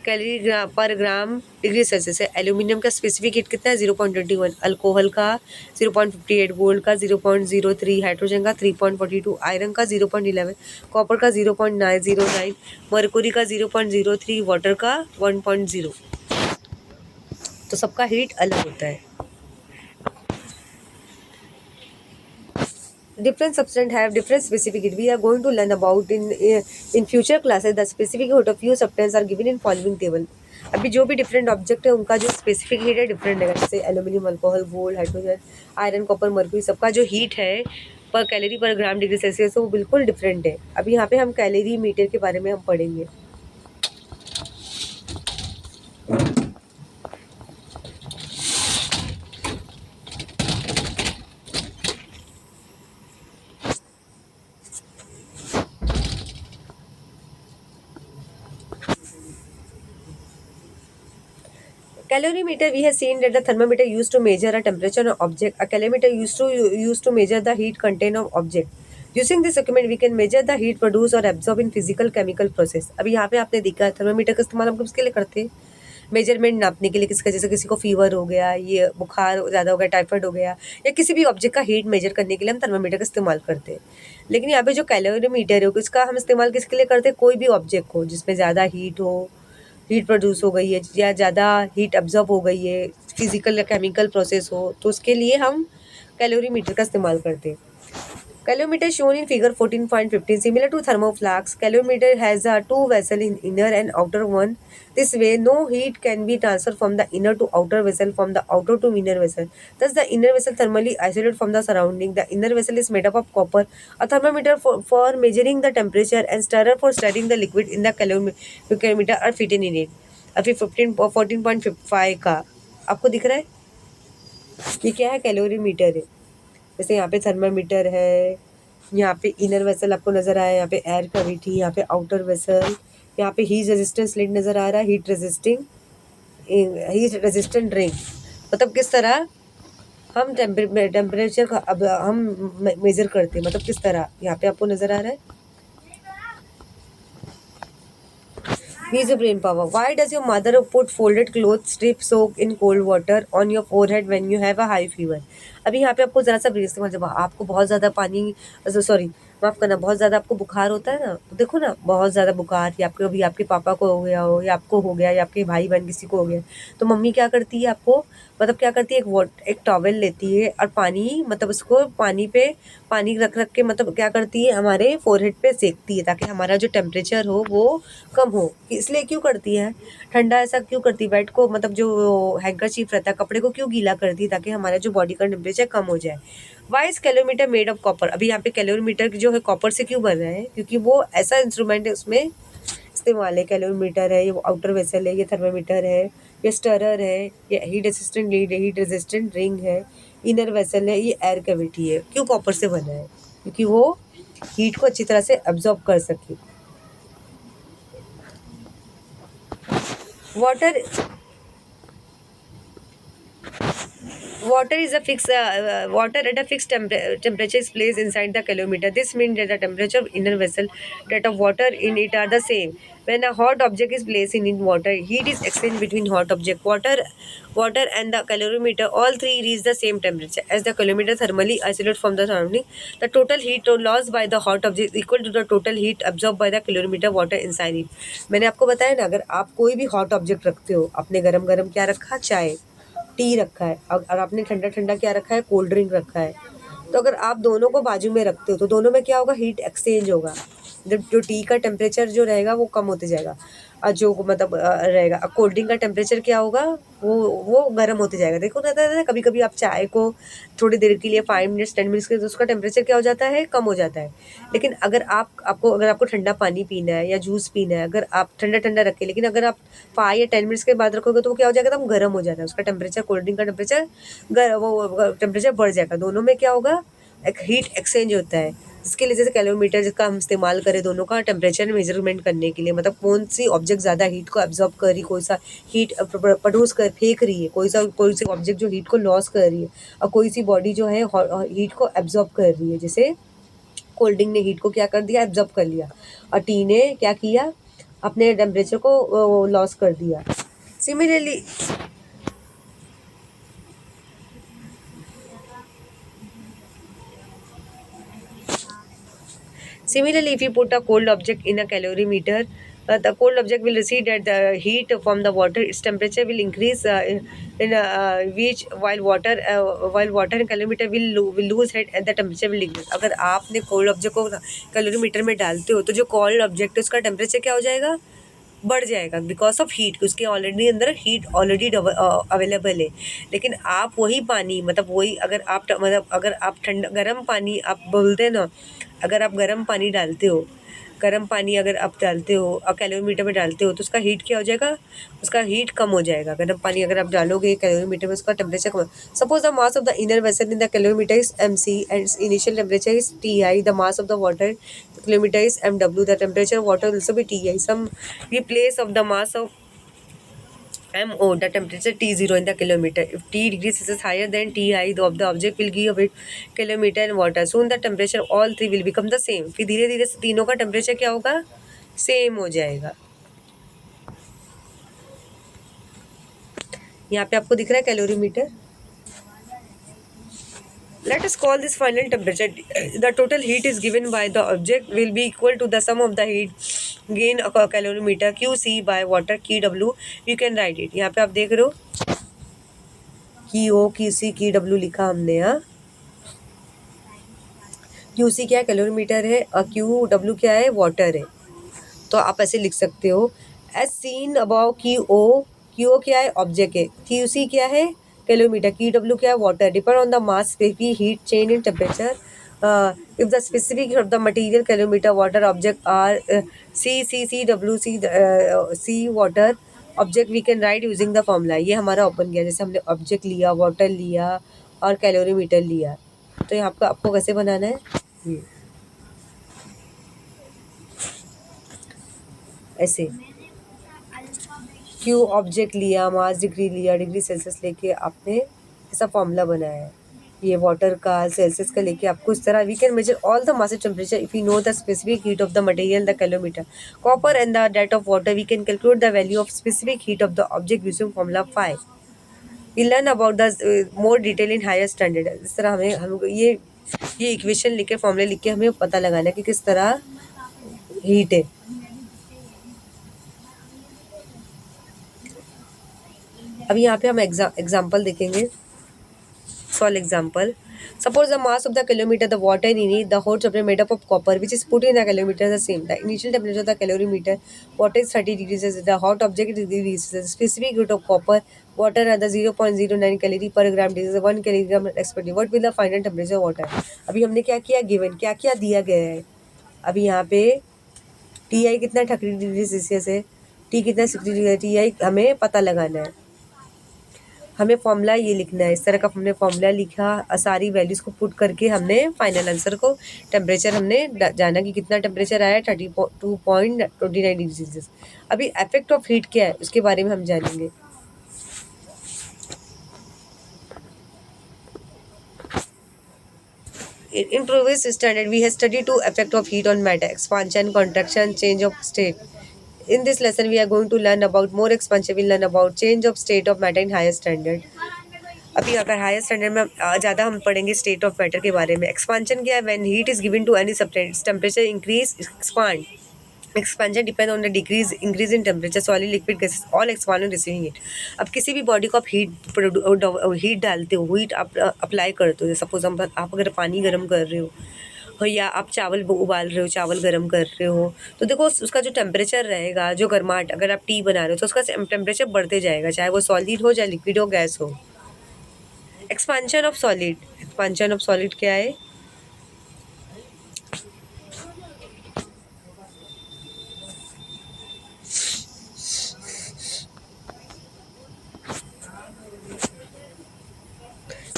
पर ग्राम डिग्री सेल्सियस है। एल्यूमिनियम का स्पेसिफिक हीट कितना है? 0.21, अल्कोहल का 0.58, गोल्ड का 0.03, हाइड्रोजन का 3.42, आयरन का 0.11, कॉपर का 0.909, मरकुरी का 0.03, वाटर का 1.0। तो सबका हीट अलग होता है। Different substances have different specific heat. We are going to learn about in future classes. The specific heat of few substances are given in following table. अभी जो भी डिफरेंट ऑब्जेक्ट है उनका जो स्पेसिफिक हीट है डिफरेंट है, जैसे aluminium, alcohol, gold, hydrogen, iron, copper, mercury, सबका जो हीट है पर कैलोरी पर ग्राम डिग्री सेल्सियस है वो बिल्कुल डिफरेंट है। अभी यहाँ पे हम कैलोरी मीटर के बारे में हम पढ़ेंगे। Calorimeter, we have seen that the thermometer used to measure a temperature of object. A calorimeter used to measure the heat content of object. Using this equipment, we can measure the heat produced or absorbed in physical chemical process. अभी यहाँ पे आपने देखा thermometer का इस्तेमाल हम किसके लिए करते हैं? मेजरमेंट नापने के लिए, किसका जैसे किसी को फीवर हो गया, ये बुखार ज़्यादा हो गया, टाइफाइड हो गया, या किसी भी ऑब्जेक्ट का हीट मेजर करने के लिए हम थर्मोमीटर का इस्तेमाल करते हैं। लेकिन यहाँ पे जो कैलोरीमीटर है इसका हम इस्तेमाल किसके लिए करते हैं? कोई भी ऑब्जेक्ट हो जिसमें ज़्यादा हीट हो, हीट प्रोड्यूस हो गई है या ज़्यादा हीट अब्जॉर्ब हो गई है, फिजिकल या केमिकल प्रोसेस हो, तो उसके लिए हम कैलोरीमीटर का इस्तेमाल करते हैं। Calorimeter shown in figure 14.15 similar to thermoflask. Calorimeter has a two vessel in inner and outer one. This way, no heat can be transferred from the inner to outer vessel, from the outer to inner vessel. Thus, the inner vessel thermally isolated from the surrounding. The inner vessel is made up of copper. A thermometer for measuring the temperature and stirrer for stirring the liquid in the calorimeter are fitted in it. अभी 14.5 का आपको दिख रहा है ये क्या है? Calorimeter है। जैसे यहाँ पे थर्मामीटर है, यहाँ पे इनर वेसल आपको नज़र आया, यहाँ पे एयर कैविटी, यहाँ पे आउटर वेसल, यहाँ पे हीट रेजिस्टेंस लिड नज़र आ रहा है, हीट रेजिस्टेंट रिंग। मतलब किस तरह हम टेम्परेचर का अब हम मेज़र करते हैं, मतलब किस तरह यहाँ पे आपको नज़र आ रहा है। Use your brain power. Why does your mother put folded clothes strip soaked in cold water on your forehead when you have a high fever? अभी यहाँ पे आपको ज़रा सा ब्रेन इस्तेमाल, जब आपको बहुत ज़्यादा पानी, सॉरी माफ़ करना, बहुत ज़्यादा आपको बुखार होता है ना, तो देखो ना बहुत ज़्यादा बुखार, या आपके अभी आपके पापा को हो गया हो, या आपको हो गया, या आपके भाई बहन किसी को हो गया, तो मम्मी क्या करती है आपको, मतलब क्या करती है, एक टॉवेल लेती है और पानी, मतलब उसको पानी पे पानी रख रख के, मतलब क्या करती है हमारे फोरहेड पे सेकती है ताकि हमारा जो टेम्परेचर हो वो कम हो। इसलिए क्यों करती है ठंडा, ऐसा क्यों करती है? बेड को, मतलब जो हैंकरचीफ रहता है, कपड़े को क्यों गीला करती है ताकि हमारा जो बॉडी का टेम्परेचर कम हो जाए। Why is calorimeter made of copper? अभी यहाँ पे कैलोरीमीटर जो है कॉपर से क्यों बन रहा है? क्योंकि वो ऐसा इंस्ट्रूमेंट है, उसमें इस्तेमाल है। कैलोरीमीटर है, ये आउटर वेसल है, ये थर्मामीटर है, ये स्टरर है, ये हीट रेसिस्टेंट लीड है, हीट रेसिस्टेंट रिंग है, इनर वेसल है, ये एयर कैविटी है। क्यों कॉपर से बना है? क्योंकि वो हीट को अच्छी तरह से अब्जॉर्ब कर सके। Water is a fixed water at a fixed temperature is placed inside the calorimeter. This means that the temperature of inner vessel, that of water in it are the same. When a hot object is placed in water, heat is exchanged between hot object, water and the calorimeter. All three reach the same temperature. As the calorimeter thermally isolates from the surrounding, the total heat lost by the hot object is equal to the total heat absorbed by the calorimeter water inside it. मैंने आपको बताया ना, अगर आप कोई भी hot object रखते हो, आपने गरम गरम क्या रखा, चाय टी रखा है, और आपने ठंडा ठंडा क्या रखा है, कोल्ड ड्रिंक रखा है, तो अगर आप दोनों को बाजू में रखते हो तो दोनों में क्या होगा, हीट एक्सचेंज होगा। जो टी का टेम्परेचर जो रहेगा वो कम होते जाएगा, और जो मतलब रहेगा कोल्ड ड्रिंक का टेम्परेचर क्या होगा, वो गर्म होते जाएगा। देखो रहता है कभी कभी आप चाय को थोड़ी देर के लिए 5 मिनट्स 10 मिनट्स के, तो उसका टेम्परेचर क्या हो जाता है, कम हो जाता है। लेकिन अगर आपको ठंडा पानी पीना है या जूस पीना है, अगर आप ठंडा ठंडा रखें, लेकिन अगर आप 5 या 10 मिनट्स के बाद रखोगे तो वो क्या हो जाएगा, एकदम गर्म हो जाता है उसका टेम्परेचर, कोल्ड ड्रिंक का टेम्परेचर वो टेम्परेचर बढ़ जाएगा। दोनों में क्या होगा, एक हीट एक्सचेंज होता है। इसके लिए जैसे कैलोमीटर जिसका हम इस्तेमाल करें दोनों का टेम्परेचर मेजरमेंट करने के लिए, मतलब कौन सी ऑब्जेक्ट ज़्यादा हीट को एब्जॉर्ब कर रही, कोई सा हीट प्रोड्यूस कर फेंक रही है, कोई सी ऑब्जेक्ट जो हीट को लॉस कर रही है, और कोई सी बॉडी जो है हीट को एब्जॉर्ब कर रही है। जैसे कोल्ड ड्रिंक ने हीट को क्या कर दिया, एब्जॉर्ब कर लिया, और टी ने क्या किया, अपने टेम्परेचर को लॉस कर दिया। Similarly Similarly, if you put a cold object in a calorimeter, the cold object will receive that the heat from the water. Its temperature will increase which while water and calorimeter will lose heat and the temperature will decrease. अगर आपने cold object को calorimeter में डालते हो तो जो cold object है उसका temperature क्या हो जाएगा, बढ़ जाएगा बिकॉज ऑफ हीट, उसके ऑलरेडी अंदर हीट ऑलरेडी अवेलेबल है। लेकिन आप वही पानी मतलब वही अगर आप ठंडा गर्म पानी आप बोलते हैं ना, अगर आप गर्म पानी डालते हो, गर्म पानी अगर आप डालते हो और कैलोरीमीटर में डालते हो तो उसका हीट क्या हो जाएगा, उसका हीट कम हो जाएगा। गर्म पानी अगर आप डालोगे कैलोरीमीटर में, उसका temperature come. Suppose the mass of the inner vessel in the calorimeter is mc and its initial temperature is Ti. The mass of the water kilometer is mw. The temperature of water will also be Ti. Some replace of the mass of MO, the temperature T0 in the kilometer. If T degrees Celsius higher than Ti, the object will give it kilometer and water. Soon the temperature all three will become the same. फिर धीरे धीरे तीनों का temperature क्या होगा, same हो जाएगा। यहाँ पे आपको दिख रहा है calorimeter. Let us call this final temperature. The total heat is given by the object will be equal to the sum of the heat gain of a calorimeter QC by water KW. You can write it. यहाँ पे आप देख रहे हो QO QC KW लिखा हमने। यहाँ QC क्या है, कैलोरीमीटर है, और QW क्या है, वाटर है। तो आप ऐसे लिख सकते हो एज सीन अबाउ QO क्या है, ऑब्जेक्ट है, QC क्या है, किलोमीटर, KW क्या है, water. Depend on the mass specific heat change in temperature if the specific of the material calorimeter water object are C water object we can write using the formula. ये हमारा open गया, जैसे हमने object लिया, water लिया और calorimeter लिया। तो यहाँ पर आपको कैसे बनाना है, ये ऐसे क्यू ऑब्जेक्ट लिया, मास डिग्री लिया, डिग्री सेल्सियस लेके आपने ऐसा फॉर्मूला बनाया है। ये वाटर का, सेल्सियस का लेके आपको इस तरह we can measure all the mass temperature if you know the specific heat of the material the kilometre copper and the date of water we can calculate the value of specific heat of the object using formula 5। We learn about the more detail in higher standard. इस तरह हम ये equation लिख के, फॉर्मूले लिख के हमें पता लगाना है कि किस तरह हीट है। अभी यहाँ पे हम एग्जाम्पल देखेंगे, solve example. Suppose the mass of the kilometer, the water in it, the whole substance made up of copper, which is put in the kilometer the same. The initial temperature of the calorimeter, water is 30 degrees Celsius. The hot object is degrees Celsius. Specific heat of copper, water at the 0.09 calorie per gram. This is 1 kilogram respectively. What will the final temperature of water? अभी हमने क्या किया, given क्या क्या दिया गया है। अभी यहाँ पे Ti कितना 30 डिग्री सेल्सियस है, T कितना 60 डिग्री, Ti हमें पता लगाना है। हमें फॉर्मूला ये लिखना है, इस तरह का हमने फॉर्मूला लिखा, सारी वैल्यूज़ को पुट करके हमने फाइनल आंसर को, टेम्परेचर हमने जाना कि कितना टेम्परेचर आया, 32.29 डिग्री सेल्सियस। अभी इफेक्ट ऑफ हीट क्या है उसके बारे में हम जानेंगे। In previous standard we have studied two effect of heat on matter: expansion, contraction, change of state. In this lesson we are going to learn about more expansion, we'll learn about change of state of matter in higher standard. अभी अगर higher standard में ज़्यादा हम पढ़ेंगे state of matter के बारे में। Expansion क्या है, when heat is given to any substance temperature increase expand. Expansion depend on the decrease increase in temperature solid liquid gases all expand on receiving heat. अब किसी भी बॉडी को आप हीट डालते हो, हीट आप अप्लाई करते हो। सपोज आप अगर पानी गर्म कर रहे हो या आप चावल उबाल रहे हो, चावल गर्म कर रहे हो, तो देखो उसका जो टेम्परेचर रहेगा, जो गर्माहट, अगर आप टी बना रहे हो तो उसका टेम्परेचर बढ़ते जाएगा, चाहे वो सॉलिड हो, चाहे लिक्विड हो, गैस हो। Expansion of solid, expansion of solid क्या है,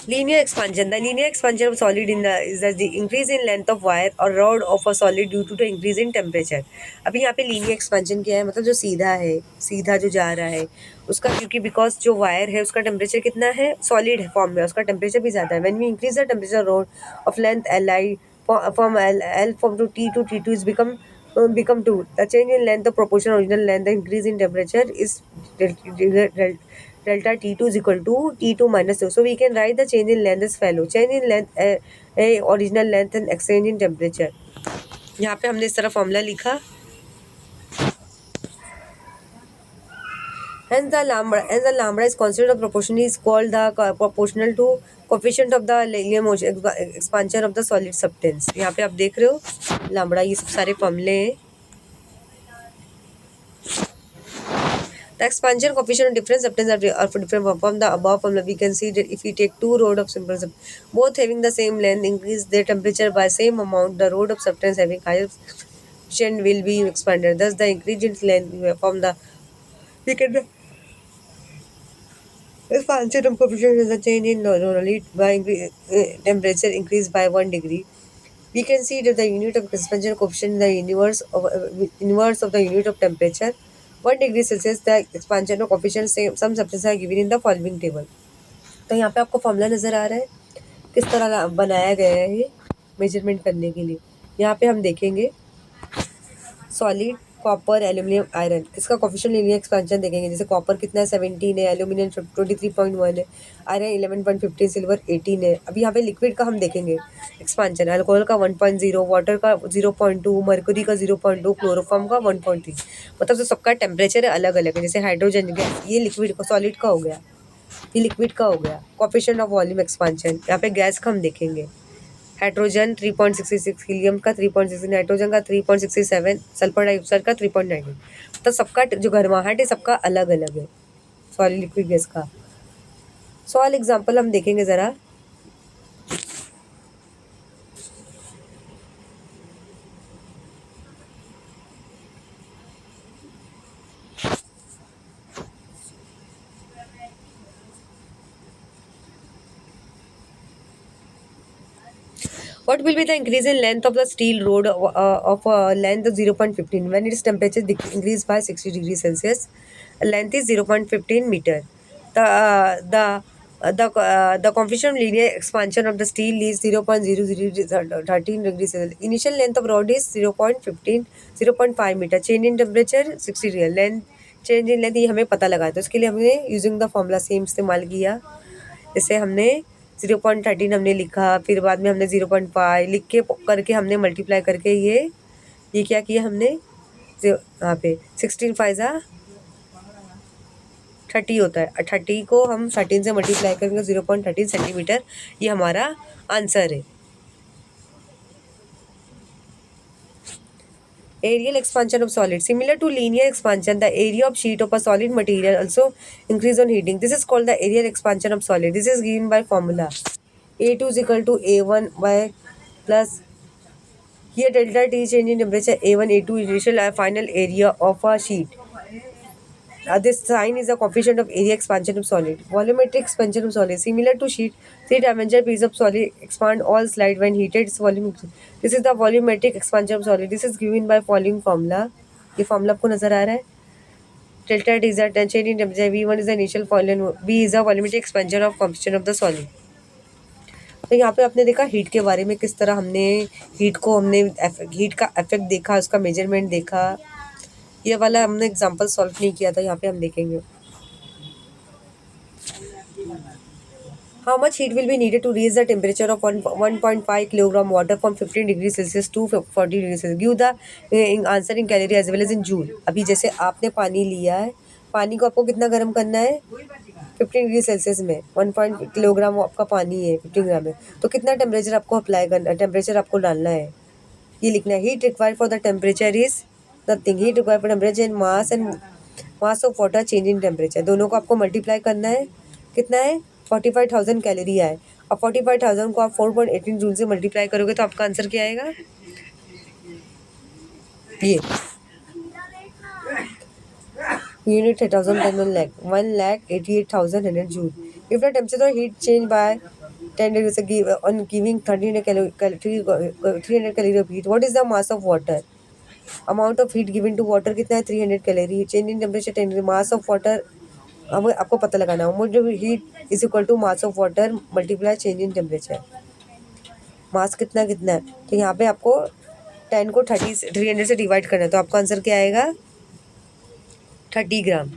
linear expansion. The linear expansion of solid is the increase in length of wire or rod of a solid due to the increase in temperature. अभी यहाँ पे linear expansion क्या है, मतलब जो सीधा है, सीधा जो जा रहा है उसका, क्योंकि बिकॉज जो वायर है उसका टेम्परेचर कितना है, सॉलिड है फॉर्म में, उसका टेम्परेचर भी ज़्यादा है। When we increase the temperature rod of length Li from L from to T2 is become 2. The change in length of proportion original length, the increase in temperature is delta T2 is equal to T2 minus 2. So we can write the change in length as follows. Change in length original length and exchange in temperature. यहाँ पे हमने इस तरह formula लिखा। Hence the lambda is constant of proportion is called the proportional to coefficient of the linear motion expansion of the solid substance. यहाँ पे आप देख रहे हो लैम्बडा, ये सब सारे फॉर्मूले हैं। The expansion coefficient of different substances are for different from the above formula. We can see that if we take two rods of simple both having the same length, increase their temperature by same amount, the rod of substance having higher coefficient will be expanded. Thus, the increase in length from the we can expansion of coefficient is a change in normally by temperature increase by 1 degree. We can see that the unit of expansion coefficient is the inverse of the unit of temperature. 1 degree Celsius, the expansion of coefficient some substances are given in the following table. तो यहाँ पे आपको formula नजर आ रहा है किस तरह बनाया गया है ये मेजरमेंट करने के लिए। यहाँ पे हम देखेंगे सॉलिड कॉपर एल्यूमिनियम आयरन, इसका कोफिशिएंट लीनियर एक्सपेंशन देखेंगे। जैसे कॉपर कितना है 17 है, एल्यूमिनियम 23.1 है, आयरन 11.15, सिल्वर 18 है। अभी यहाँ पे लिक्विड का हम देखेंगे एक्सपेंशन, अल्कोहल का 1.0, वाटर का 0.2, मर्क्यूरी का 0.2, क्लोरोफॉर्म का 1.3। मतलब तो सबका टेम्परेचर अलग अलग है। जैसे हाइड्रोजन गैस ये लिक्विड का सॉलिड का हो गया, ये लिक्विड का हो गया। कोफिशिएंट ऑफ वॉल्यूम एक्सपेंशन, यहाँ पे गैस का हम देखेंगे हाइड्रोजन 3.66, हीलियम का 3.66, नाइट्रोजन का 3.67, सल्फर डाइऑक्साइड का 3.9। तो सबका जो गर्माहट है सबका अलग अलग है सॉलिड लिक्विड गैस का। सॉल एग्जांपल हम देखेंगे ज़रा। What will be the increase in length of the steel rod of length of 0.15 when its temperature increase by 60 degrees Celsius? Length is 0.15 meter. The coefficient of linear expansion of the steel is 0.0013 degrees Celsius. Initial length of rod is 0.5 meter. Change in temperature 60 degree. Length change in length ये हमें पता लगा तो उसके लिए हमने using the formula same इस्तेमाल किया। जैसे हमने 0.13 हमने लिखा, फिर बाद में हमने 0.5 लिख के करके हमने मल्टीप्लाई करके ये क्या किया हमने यहाँ पे 16 5 30 होता है। 30 को हम 13 से मल्टीप्लाई करेंगे 0.13 सेंटीमीटर, ये हमारा आंसर है। Aerial expansion of solid. Similar to linear expansion, the area of sheet of a solid material also increase on heating. This is called the aerial expansion of solid. This is given by formula. A2 is equal to A1 by plus here delta T change in temperature A1 A2 initial final area of a sheet. This sign is the coefficient of area expansion of solid. Volumetric expansion of solid. Similar to sheet, three-dimensional piece of solid expand all slide when heated. Its volume. This is the volumetric expansion of solid. This is given by following formula. ये formula आपको नजर आ रहा है? Delta T is the change in temperature. V1 is the initial volume. V is the volumetric expansion of coefficient of the solid. तो यहाँ पे आपने देखा हीट के बारे में किस तरह हमने हीट का इफेक्ट देखा, उसका मेजरमेंट देखा। ये वाला हमने एग्जांपल सॉल्व नहीं किया था, यहाँ पे हम देखेंगे। How much heat will be needed to raise the temperature of 1.5 kilogram water from 15 degrees Celsius to 40 degrees Celsius? Give the answer in calorie as well as in joule. अभी जैसे आपने पानी लिया है, पानी को आपको कितना गर्म करना है 15 डिग्री सेल्सियस में। 1 किलोग्राम आपका पानी है 15 ग्राम में, तो कितना टेम्परेचर आपको अप्लाई करना, टेम्परेचर आपको डालना है, ये लिखना है। Heat required for the temperature is nothing, heat required for temperature and mass of water change in temperature, दोनों को आपको मल्टीप्लाई करना है। कितना है 45,000 कैलोरी है। अब 45,000 को आप 4.18 जूल से मल्टीप्लाई करोगे तो आपका आंसर क्या आएगा, ये unit 1,88,100 joule. If the temperature heat change by 10 degrees on giving 300 calorie of heat, what is the mass of water? Amount of heat given to water कितना है 300 calorie. Change in temperature 10 degree, mass of water अब आपको पता लगाना है। Amount of heat is equal to mass of water multiply change in temperature. Mass कितना कितना है, तो यहाँ पे आपको 10 को 300 से डिवाइड करना है, तो आपका आंसर क्या आएगा 30 ग्राम।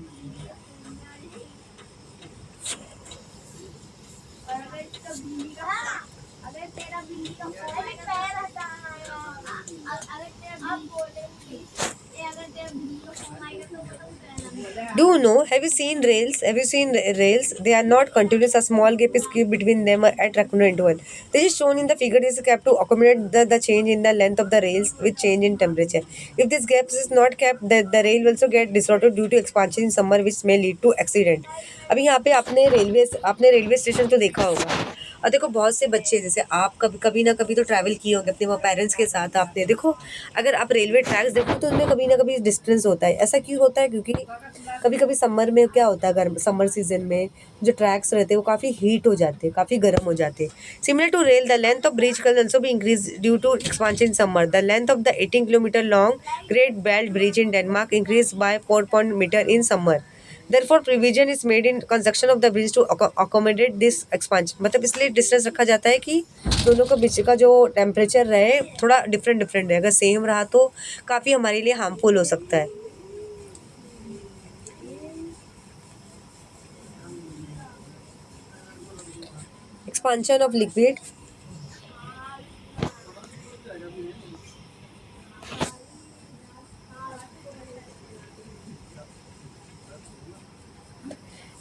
Do you know? Have you seen rails? Have you seen rails? They are not continuous. A small gap is kept between them at regular interval. This is shown in the figure. Is kept to accommodate the change in the length of the rails with change in temperature. If this gap is not kept, the rail will also get distorted due to expansion in summer, which may lead to accident. अभी यहाँ पे आपने railway station तो देखा होगा। और देखो बहुत से बच्चे जैसे आप कभी कभी ना कभी तो ट्रैवल किए होंगे अपने वो पेरेंट्स के साथ। आपने देखो अगर आप रेलवे ट्रैक्स देखो तो उनमें कभी ना कभी डिस्टेंस होता है। ऐसा क्यों होता है? क्योंकि कभी कभी समर में क्या होता है, गर्म समर सीजन में जो ट्रैक्स रहते हैं वो काफ़ी हीट हो जाते हैं, काफ़ी गर्म हो जाते हैं। Similar to rail, the length of bridge can also be increase due to expansion in summer. The length of the 18 kilometre long Great Belt bridge in Denmark increase by 4 metre in summer. Therefore, provision is made in construction of the bridge to accommodate this expansion। मतलब इसलिए distance रखा जाता है कि दोनों के बीच का जो टेम्परेचर रहे थोड़ा डिफरेंट रहे। अगर सेम रहा तो काफ़ी हमारे लिए हार्मफुल हो सकता है। Expansion of liquid.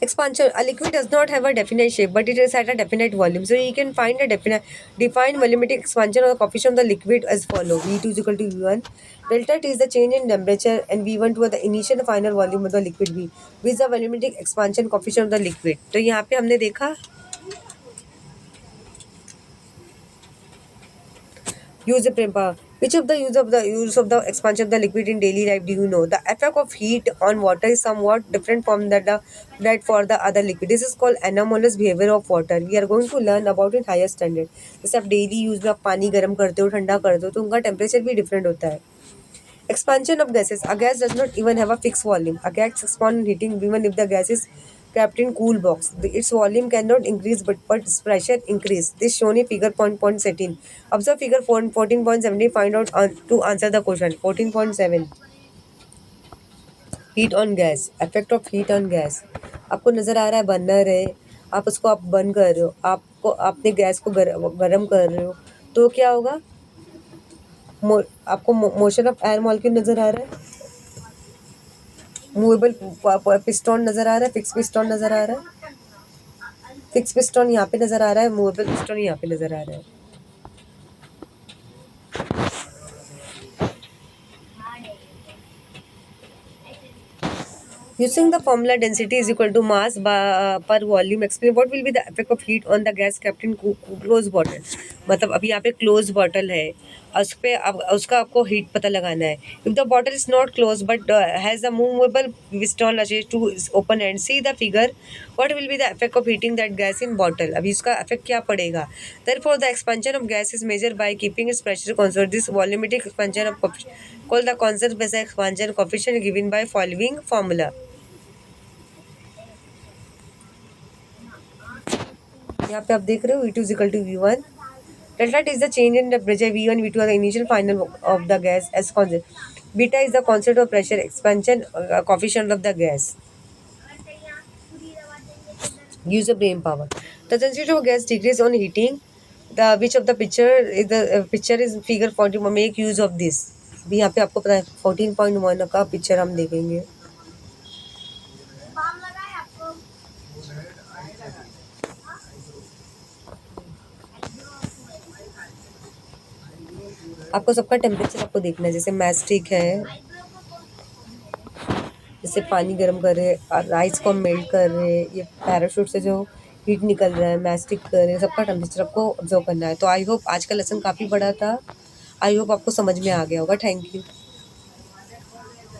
Expansion. A liquid does not have a definite shape, but it is at a definite volume. So you can find a defined volumetric expansion of the coefficient of the liquid as follow: V2 is equal to V1. Delta T is the change in temperature, and V1 to the initial final volume of the liquid V, which is the volumetric expansion coefficient of the liquid. तो यहाँ पे हमने देखा use the power. Which of the use of the expansion of the liquid in daily life do you know? The effect of heat on water is somewhat different from that for the other liquid. This is called anomalous behavior of water. We are going to learn about it higher standard. जैसे आप daily use में आप पानी गर्म करते हो, ठंडा करते हो, तो उनका टेम्परेचर भी डिफरेंट होता है। Expansion of gases. A gas does not even have a fixed volume. A gas expands in heating even if the gas is kept in cool box. Its volume cannot increase but its pressure increase. This shown in figure 14. Observe figure 14.70. Find out to answer the question. 14.7. Heat on gas. Effect of heat on gas. आपको नज़र आ रहा है burner है, आप उसको आप बंद कर रहे हो, आपने गैस को गर्म कर रहे हो, तो क्या होगा? आपको मोशन ऑफ एयर मॉलिक्यूल नज़र आ रहा है, मूवेबल पिस्टन नज़र आ रहा है, फिक्स पिस्टन नज़र आ रहा है, फिक्स पिस्टन यहाँ पे नज़र आ रहा है, मूवेबल पिस्टन यहाँ पे नज़र आ रहा है। Using the formula density is equal to mass per volume, explain what will be the effect of heat on the gas kept in closed bottle। मतलब अभी यहाँ पे क्लोज बॉटल है, उस पे अब उसका आपको हीट पता लगाना है। If the bottle is not close but has a movable piston attached to open end, see the figure, what will be the effect of heating that gas in bottle. अभी इसका इफेक्ट क्या पड़ेगा? Therefore the expansion of gas is measure by keeping its pressure constant. This volumetric expansion of called the constant pressure expansion coefficient given by following formula. यहाँ पे आप देख रहे हो V2 is equal to V1. Delta T is the change in temperature, V1, V2 are the initial final of the gas as constant. Beta is the constant of pressure expansion coefficient of the gas. Use the brain power. The sensitivity of gas decrease on heating. The which of the picture is figure 40. Make use of this. अभी यहाँ पे आपको पता है 14.1 का picture हम देखेंगे। आपको सबका टेम्परेचर आपको देखना है। जैसे मैस्टिक है, जैसे पानी गर्म कर रहे हैं, राइस को हम मेल्ट कर रहे हैं, ये पैराशूट से जो हीट निकल रहा है, मैस्टिक कर रहे हैं, सबका टेम्परेचर आपको ऑब्जर्व करना है। तो आई होप आज का लेसन काफ़ी बड़ा था। आई होप आपको समझ में आ गया होगा। Thank you.